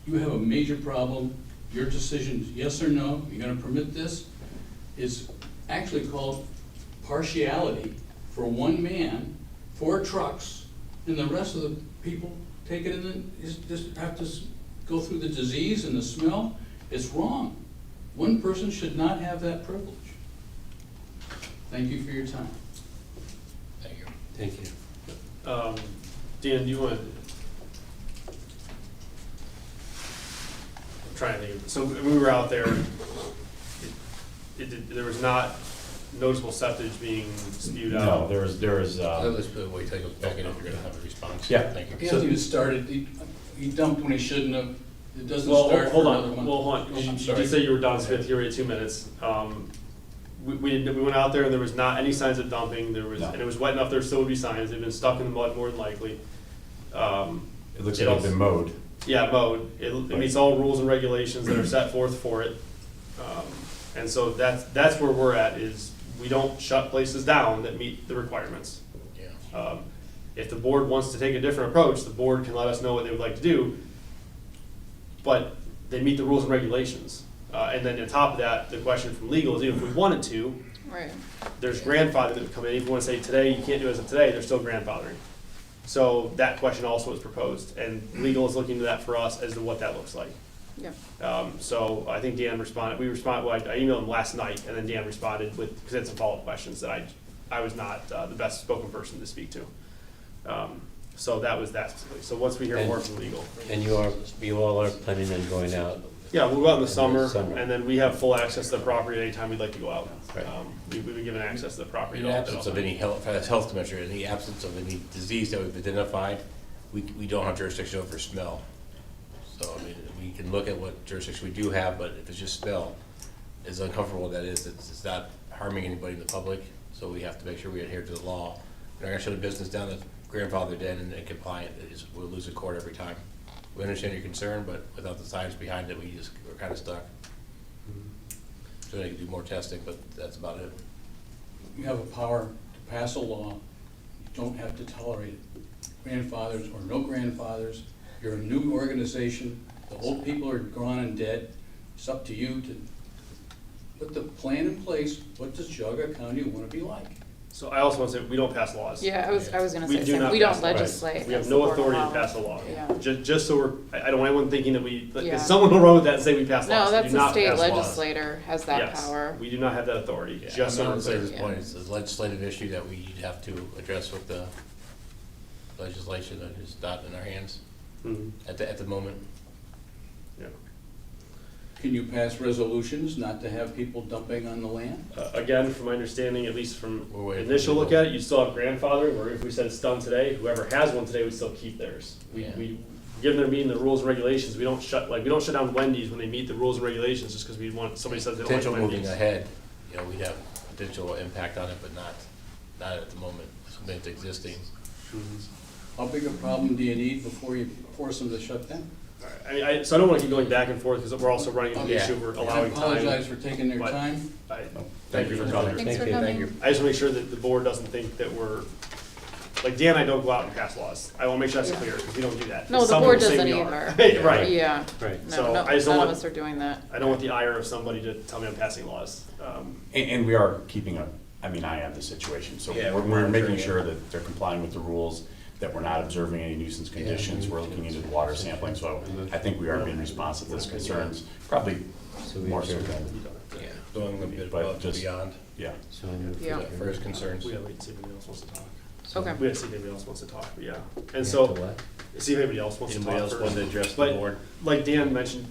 You have a major problem. Your decision, yes or no, you're gonna permit this, is actually called partiality for one man, 4 trucks, and the rest of the people take it in just have to go through the disease and the smell. It's wrong. One person should not have that privilege. Thank you for your time. Thank you. Thank you. Dan, do you want? I'm trying to think. So when we were out there, there was not noticeable septage being spewed No, out. there is, Let's wait till he goes back in if you're gonna have a response. Yeah. Thank you. He hasn't even started. He dumped when he shouldn't have. It doesn't Well, start hold for on. another month. Well, hold on. Oh, I'm You sorry. did say you were done, Smith. You were at 2 minutes. We went out there and there was not any signs of dumping. There was, No. and it was wet enough. There still would be signs. They've been stuck in the mud more than likely. it looks like it's been mowed. Yeah, mowed. It meets all rules and regulations that are set forth for it. And so that's where we're at, is we don't shut places down that meet the requirements. Yeah. If the board wants to take a different approach, the board can let us know what they would like to do, but they meet the rules and regulations. And then on top of that, the question from legal is, even if we wanted to, Right. there's grandfathering that would come in. If you want to say today, you can't do it as of today, there's still grandfathering. So that question also was proposed, and legal is looking into that for us as to what that looks like. Yeah. So I think Dan responded, well, I emailed him last night, and then Dan responded with, because he had some follow-up questions that I was not the best spoken person to speak to. So that was that specifically. So once we hear more from legal. And you all are planning on going out? Yeah, we'll go out in the summer, Summer. and then we have full access to the property anytime we'd like to go out. Right. We've been given access to the property. In at all- absence of any health measure, in the absence of any disease that we've identified, we don't have jurisdiction over smell. So, I mean, we can look at what jurisdiction we do have, but if it's just smell, as uncomfortable that is, it's not harming anybody in the public, so we have to make sure we adhere to the law. We're not gonna shut a business down that's grandfathered in and compliant, we'll lose in court every time. We understand your concern, but without the science behind it, we're kinda stuck. So they can do more testing, but that's about it. You have a power to pass a law. You don't have to tolerate it. Grandfathers or no grandfathers, you're a new organization, the old people are gone and dead. It's up to you to put the plan in place. What does Geauga County want to be like? So I also want to say, we don't pass laws. Yeah, I was gonna We say, do same. not We don't pass laws. legislate. We have That's no the board authority to allows. pass a law. Yeah. Just so I don't want anyone thinking that we, Yeah. because someone will run with that and say we pass laws. No, We that's do the not state pass laws. legislator has that Yes, power. we do not have that authority, Yeah, just so I'm we're not saying clear. this point, it's a legislative issue that we have to address with the legislation that is not in our hands Mhm. at the moment. Yeah. Can you pass resolutions not to have people dumping on the land? Again, from my understanding, at least from We're waiting for initial look legal. at it, you still have grandfathering, where if we said it's done today, whoever has one today would still keep theirs. Yeah. We, given they're meeting the rules and regulations, we don't shut down Wendy's when they meet the rules and regulations just because somebody says they don't like Potential moving Wendy's. ahead, we'd have potential impact on it, but not at the moment, something that's existing. How big a problem do you need before you force them to shut down? So I don't want to keep going back and forth because we're also running into the Yeah. issue of we're I allowing time. apologize for taking their but time. Thank you for coming. Thanks for coming. I just want to make sure that the board doesn't think that we're, like Dan and I don't go out and pass laws. I want to make sure that's Yeah. clear because we don't do that. No, the Someone board will say doesn't we are. either. Right. Yeah. Right. So No, I just don't none of want- us are doing that. I don't want the ire of somebody to tell me I'm passing laws. And we are keeping I am the situation, so Yeah, we're we're making monitoring sure it. that they're complying with the rules, that we're not observing any nuisance conditions, we're looking into the water sampling, so I think we are being responsive to those concerns, probably So we more so adjourn. than, Yeah, going a bit But above and just- beyond yeah. So, Yeah. for his concerns. We gotta wait and see if anybody else wants to talk. Okay. We gotta see if anybody else wants to talk, but yeah. we And have so, to what? see if anybody else wants to talk Anybody else first. want to address the But board? like Dan mentioned,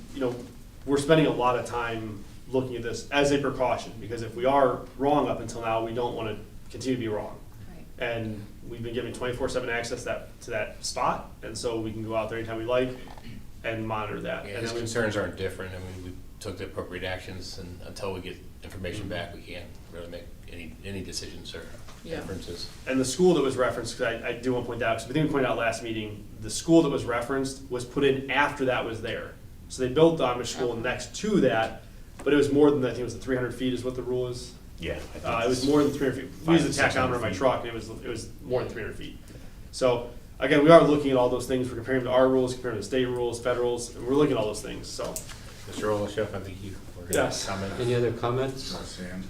we're spending a lot of time looking at this as a precaution, because if we are wrong up until now, we don't want to continue to be wrong. And we've been given 24/7 access to that spot, and so we can go out there anytime we like and monitor that. Yeah, And his then we- concerns aren't different. I mean, we took the appropriate actions, and until we get information back, we can't really make any decisions or Yeah. inferences. And the school that was referenced, because I do want to point out, because we think we pointed out last meeting, the school that was referenced was put in after that was there. So they built the Amish school next to that, but it was more than, I think it was the 300 feet is what the rule is. Yeah. It was more than 300 feet. We used the 500 tachometer in my feet. truck, and it was more than 300 feet. So, again, we are looking at all those things, we're comparing to our rules, comparing to state rules, federals, and we're looking at all those things, so. Mr. Olashef, I think you were going Yes. to comment. Any other comments? Not sand.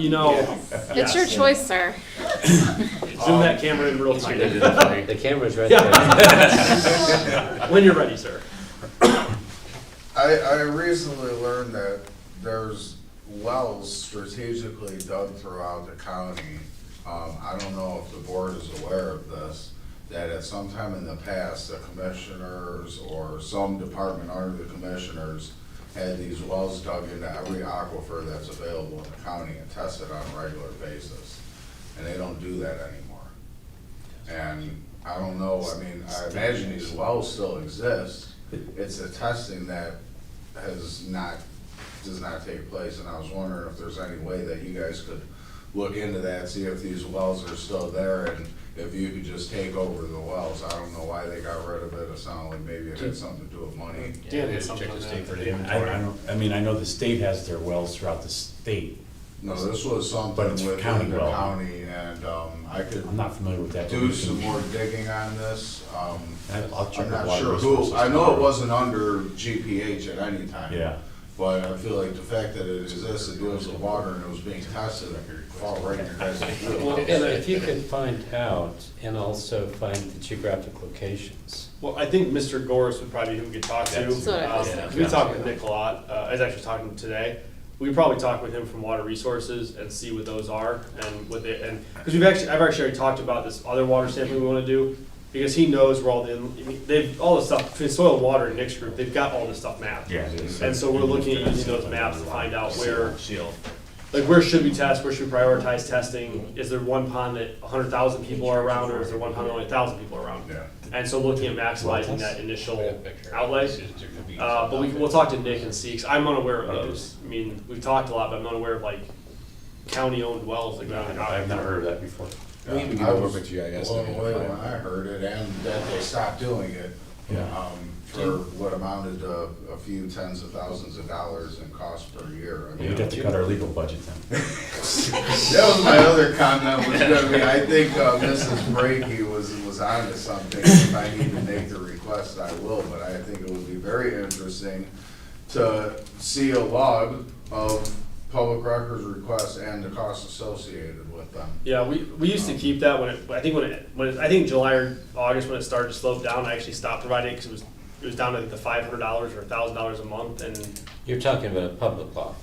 You know. It's your choice, sir. Zoom that camera in real tight. The camera's right Yeah. there. When you're ready, sir. I recently learned that there's wells strategically dug throughout the county. I don't know if the board is aware of this, that at some time in the past, the commissioners or some department under the commissioners had these wells dug into every aquifer that's available in the county and tested on a regular basis. And they don't do that anymore. And I don't know, I mean, I imagine these wells still exist. It's the testing that does not take place, and I was wondering if there's any way that you guys could look into that, see if these wells are still there, and if you could just take over the wells. I don't know why they got rid of it. It sounded like maybe it had something to do with money. Dan Yeah, had just something check the on state that. for the inventory. I mean, I know the state has their wells throughout the state. No, this was something But it's within county the well. county, and I could I'm not familiar with that. do some more digging on this. I'll check I'm with not water sure resources who, I know it tomorrow. wasn't under GPH at any time. Yeah. But I feel like the fact that it exists, it deals with water, and it was being tested, fall right in your guys' Well, field. and if you could find out and also find the geographic locations. Well, I think Mr. Goris would probably be who we could talk to. That's what I was We talked with Nick a lot. I was actually talking to him today. We could probably talk with him from Water Resources and see what those are and what they, and, because I've actually already talked about this other water sampling we want to do, because he knows where all the, I mean, they've, all the stuff, between Soil and Water and Nick's group, they've got all this stuff mapped. Yeah. it is. And so we're looking at using those maps to find out where, like, where should we test, where should we prioritize testing? Is there one pond that 100,000 people are around, or is there one pond that only 1,000 people are around? Yeah. And so looking at maximizing that initial Picture. outlay. It's just gonna be But we'll talk to Nick and see, 'cause I'm unaware of those. I mean, we've talked a lot, but I'm unaware of like county-owned wells that go down. I've never heard of that before. We even I get over was with GIS. blown away when I heard it, and that they stopped doing it. Yeah. For what amounted to a few tens of thousands of dollars in cost per year. I mean, We'd have to cut our legal budget then. that was my other comment, was gonna be, I think Mrs. Brakey was onto something. If I need to make the request, I will, but I think it would be very interesting to see a log of public records requests and the costs associated with them. Yeah, we used to keep that I think July or August when it started to slope down, I actually stopped providing it because it was down to the $500 or $1,000 a month, and You're talking about a public law.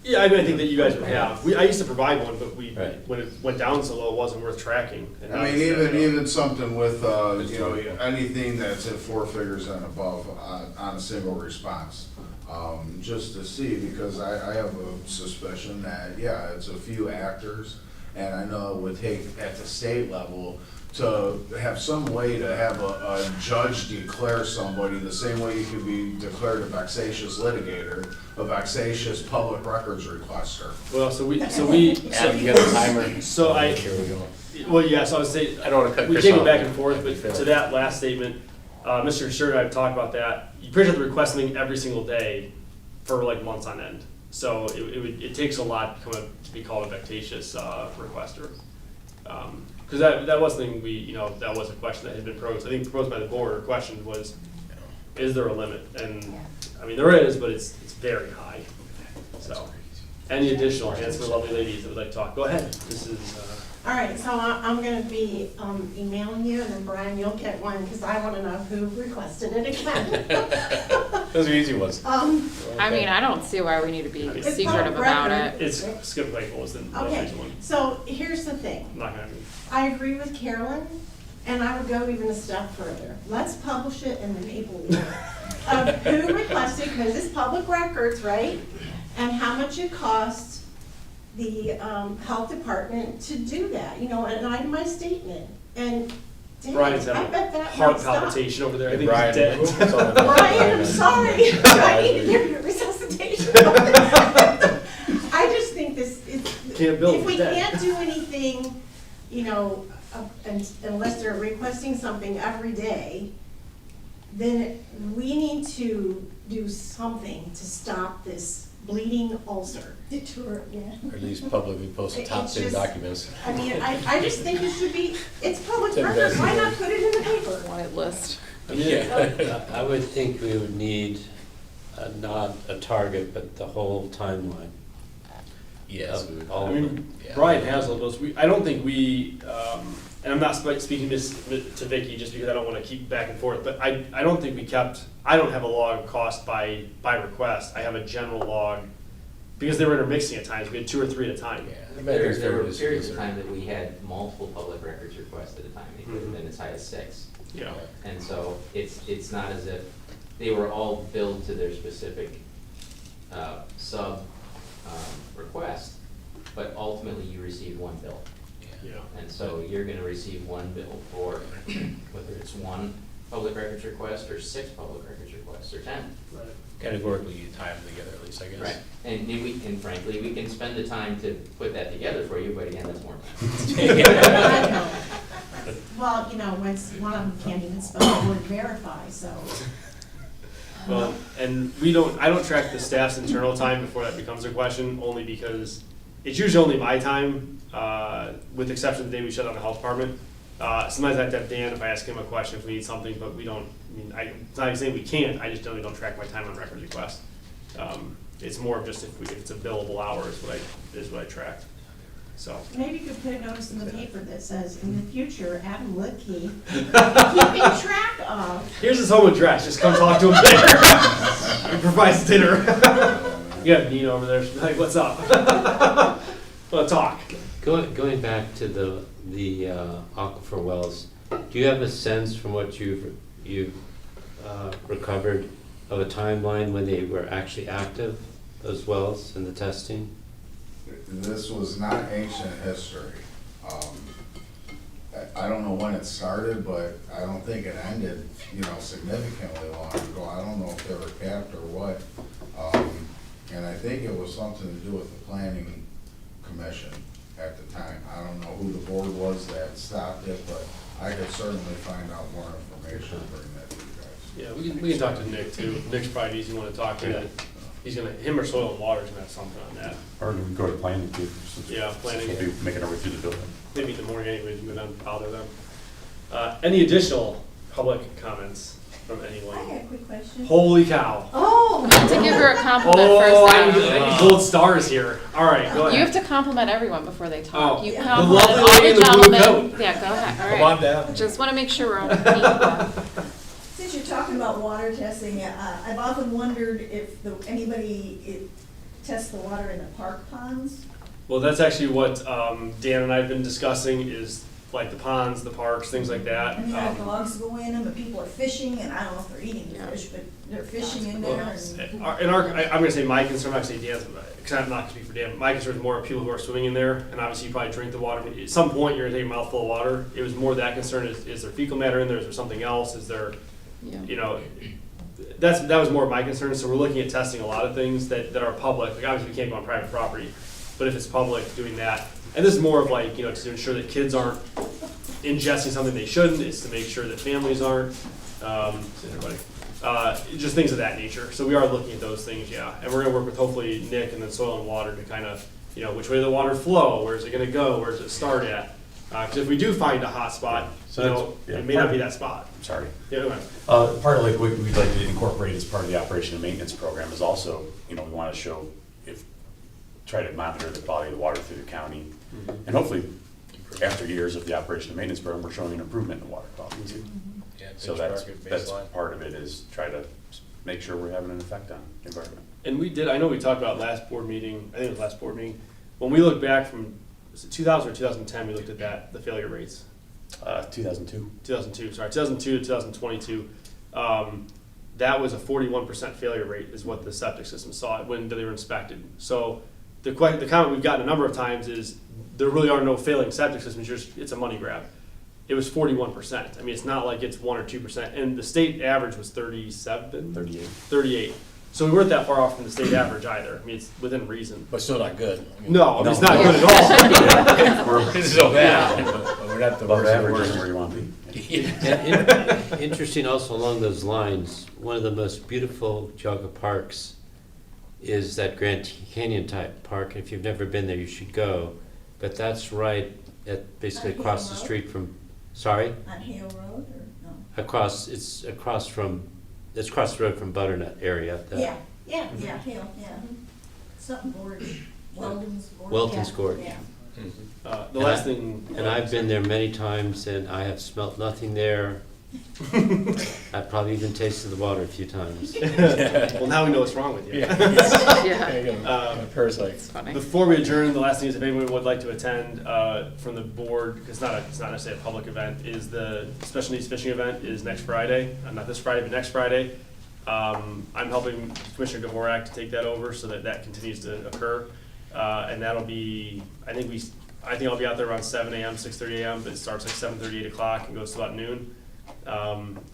yeah, I mean, I think that you guys would have. I used to provide one, but Right. when it went down so low, it wasn't worth tracking. And now I mean, it's- even something with, anything that's at 4 figures and above on a single response. Just to see, because I have a suspicion that, yeah, it's a few actors, and I know it would take at the state level to have some way to have a judge declare somebody the same way you could be declared a vexatious litigator, a vexatious public records requester. Well, so we Adam, you got a timer? So I- Here we go. well, yeah, so I would say, I don't wanna cut we Chris can't go off. back and forth, but to that last statement, Mr. Stewart and I have talked about that. You pretty much have to request something every single day for like months on end. So it takes a lot to be called a vexatious requester. Because that was something that was a question that had been proposed. I think proposed by the board or questioned was, is there a limit? And I mean, there is, but it's very high. So, any additional handsome, lovely ladies that would like to talk, go ahead. This is, All right, so I'm gonna be emailing you, and then Brian, you'll get one, because I wanna know who requested it again. Those are easy ones. I mean, I don't see why we need to be It's secretive public about record. it. it's Skip Claypool is the most Okay, recent one. so here's the thing. I'm not gonna. I agree with Carolyn, and I would go even a step further. Let's publish it in the paperwork of who requested, because it's public records, right? And how much it costs, the health department to do that, you know, an itemized statement. And dang, Brian's I having bet a that heart might stop. palpitation over there. I think Brian, he's dead. Brian, I'm sorry. I need to give you a resuscitation. I just think this is, Can't build if we it dead. can't do anything, you know, unless they're requesting something every day, then we need to do something to stop this bleeding ulcer. Or at least publicly post the top It's 10 just- documents. I mean, I just think it should be, it's public Ten record, why not best put it in the paper? Wanted list. Yeah. I would think we would need not a target, but the whole timeline. Yes. of we would- all I of mean, them. Yeah. Brian has all those. I don't think we, and I'm not speaking this to Vicky just because I don't want to keep back and forth, but I don't think we kept, I don't have a log cost by request. I have a general log because they were intermixing at times. We had 2 or 3 at a time. Yeah. I There imagine it's there fair were to periods of say- time that we had multiple public records requests at a time, it could have been as high as 6. Yeah. And so it's not as if they were all billed to their specific request, but ultimately you received one bill. Yeah. And so you're gonna receive one bill for whether it's 1 public records request or 6 public records requests or 10. Right. Categorically, you tie them together at least, I guess. Right, and frankly, we can spend the time to put that together for you, but again, that's more time. I know. Well, you know, once one of them can't even spell the word verify, so. Well, and I don't track the staff's internal time before that becomes a question, only because it's usually only my time, with the exception of the day we shut down the health department. Sometimes I have to have Dan if I ask him a question if we need something, but we don't, it's not even saying we can't, I just generally don't track my time on record requests. It's more of just if it's a billable hour is what I track, so. Maybe you could put a notice in the paper that says, in the future, Adam Litkey, keeping track of. Here's his home address, just come talk to him there. He provides dinner. You have Nina over there, she's like, what's up? Wanna talk? Going back to the aquifer wells, do you have a sense from what you've recovered of a timeline when they were actually active, those wells and the testing? This was not ancient history. I don't know when it started, but I don't think it ended, significantly long ago. I don't know if they were capped or what. And I think it was something to do with the planning commission at the time. I don't know who the board was that stopped it, but I could certainly find out more information and bring that to you guys. Yeah, we can talk to Nick too. Nick's probably the easy one to talk to. Him or Soil and Water's gonna have something on that. Or we go to planning too. since- Yeah, planning. since We'll be making our way through the building. Maybe in the morning anyways, we don't bother them. Any additional public comments from anyone? I got a quick question. Holy cow. Oh. To give her a compliment Oh, I first. need gold stars here. All right, go ahead. You have to compliment everyone before they talk. Oh. You The complimented lovely all lady the in the blue gentlemen. coat. Yeah, go ahead, all Come right. on down. Just wanna make sure we're on the Since you're talking about water testing, I've often wondered if anybody tests the water in the park ponds. Well, that's actually what Dan and I have been discussing is like the ponds, the parks, things like that. And you have dogs go in them, and people are fishing, and I don't know if they're eating the Yeah. fish, but they're fishing in there. and- I'm gonna say my concern, I'm not gonna say Dan's, because I'm not gonna speak for Dan, but my concern is more people who are swimming in there, and obviously you probably drink the water. At some point, you're gonna take a mouthful of water. It was more that concern, is there fecal matter in there, is there something else, is there, Yeah. that was more of my concern, so we're looking at testing a lot of things that are public, like obviously we can't go on private property, but if it's public, doing that. And this is more of like, to ensure that kids aren't ingesting something they shouldn't, it's to make sure that families aren't, just things of that nature. So we are looking at those things, yeah. And we're gonna work with hopefully Nick and then Soil and Water to kind of, which way did the water flow, where's it gonna go, where's it start at? Because if we do find a hot spot, it may not be that spot. I'm sorry. Yeah, go ahead. Part of like what we'd like to incorporate as part of the operation and maintenance program is also, we want to show try to monitor the quality of the water through the county. And hopefully, after years of the operation and maintenance program, we're showing an improvement in water quality too. Yeah, So benchmark that's baseline. part of it, is try to make sure we're having an effect on the environment. And we did, I know we talked about last board meeting, I think it was last board meeting, when we look back from, was it 2000 or 2010, we looked at the failure rates. 2002. 2002 to 2022. That was a 41% failure rate is what the septic system saw when they were inspected. So the comment we've gotten a number of times is, there really are no failing septic systems, it's a money grab. It was 41%. I mean, it's not like it's 1 or 2%, and the state average was 37? 38. So we weren't that far off from the state average either. I mean, it's within reason. But still not good. I mean, No, it's not good at all. It's so bad, but we're not the Above worst of the average worst. is where you want to be. Interesting also along those lines, one of the most beautiful Geauga parks is that Grand Canyon type park. If you've never been there, you should go. But that's right at, basically On across Hale the Road? street from, sorry? On Hale Road or no? It's across the road from Butternut area. Yeah, Hale, yeah. Something gorge, Weldon's gorge. Welton's Yeah, Gorge. Yeah. The last thing. And I've been there many times, and I have smelt nothing there. I've probably even tasted the water a few times. Well, now we know what's wrong with you. Yeah. There you go. Parasite. It's funny. Before we adjourn, the last thing is if anyone would like to attend from the board, because it's not necessarily a public event, is the special needs fishing event is next Friday. Not this Friday, but next Friday. I'm helping Commissioner Dvorak to take that over so that continues to occur. And that'll be, I think I'll be out there around 7 a.m., 6:30 a.m., but it starts like 7:30, 8 o'clock and goes to about noon.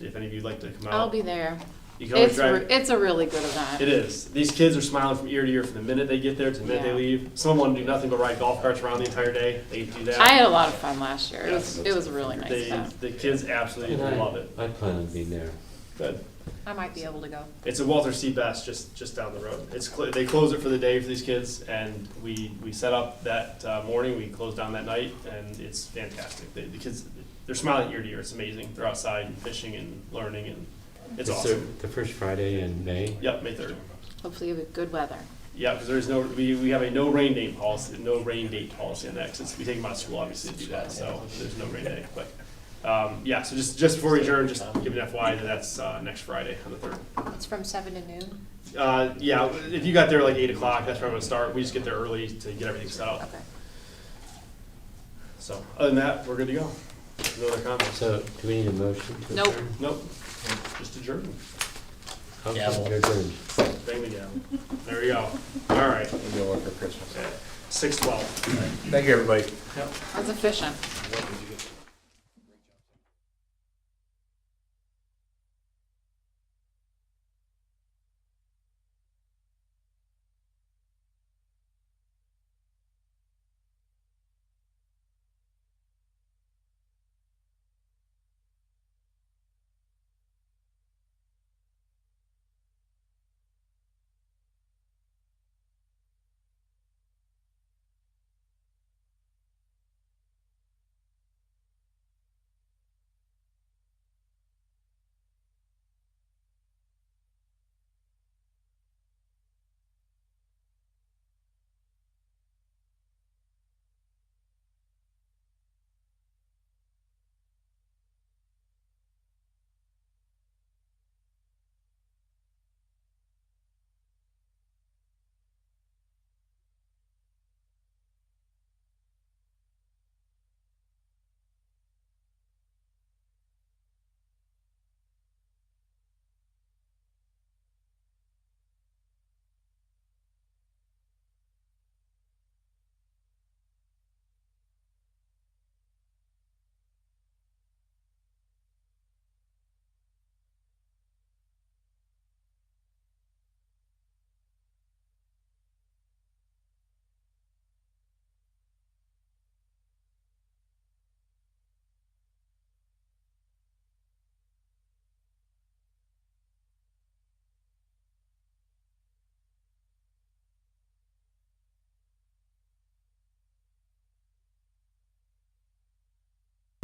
If any of you'd like to come out. I'll be there. You can always It's, drive. it's a really good event. It is. These kids are smiling from ear to ear from the minute they get there to the minute Yeah. they leave. Some of them want to do nothing but ride golf carts around the entire day. They get to do that. I had a lot of fun last year. Yes. It was a really nice They, event. the kids absolutely And love it. I plan on being there. Good. I might be able to go. It's a Walter C. Best just down the road. They close it for the day for these kids, and we set up that morning. We close down that night, and it's fantastic. The kids, they're smiling ear to ear. It's amazing. They're outside and fishing and learning, and it's awesome. The first Friday in May. Yep, May 3rd. Hopefully you have good weather. Yeah, because there's we have a no rain date policy on that, because we take them out of school obviously to do that, so there's no rain day. But yeah, so just before we adjourn, just give an FYI that that's next Friday on the 3rd. It's from 7 to noon? Yeah, if you got there like 8 o'clock, that's where I'm gonna start. We just get there early to get everything set up. Okay. So other than that, we're good to go. No other comments? So, do we need a motion to Nope. adjourn? Nope. Just adjourn. Okay, Gavel. we're adjourned. Bang the gavel. There we go. All right. We'll go work for Christmas. 6:12. Thank you, everybody. Yep. That's efficient. What did you get?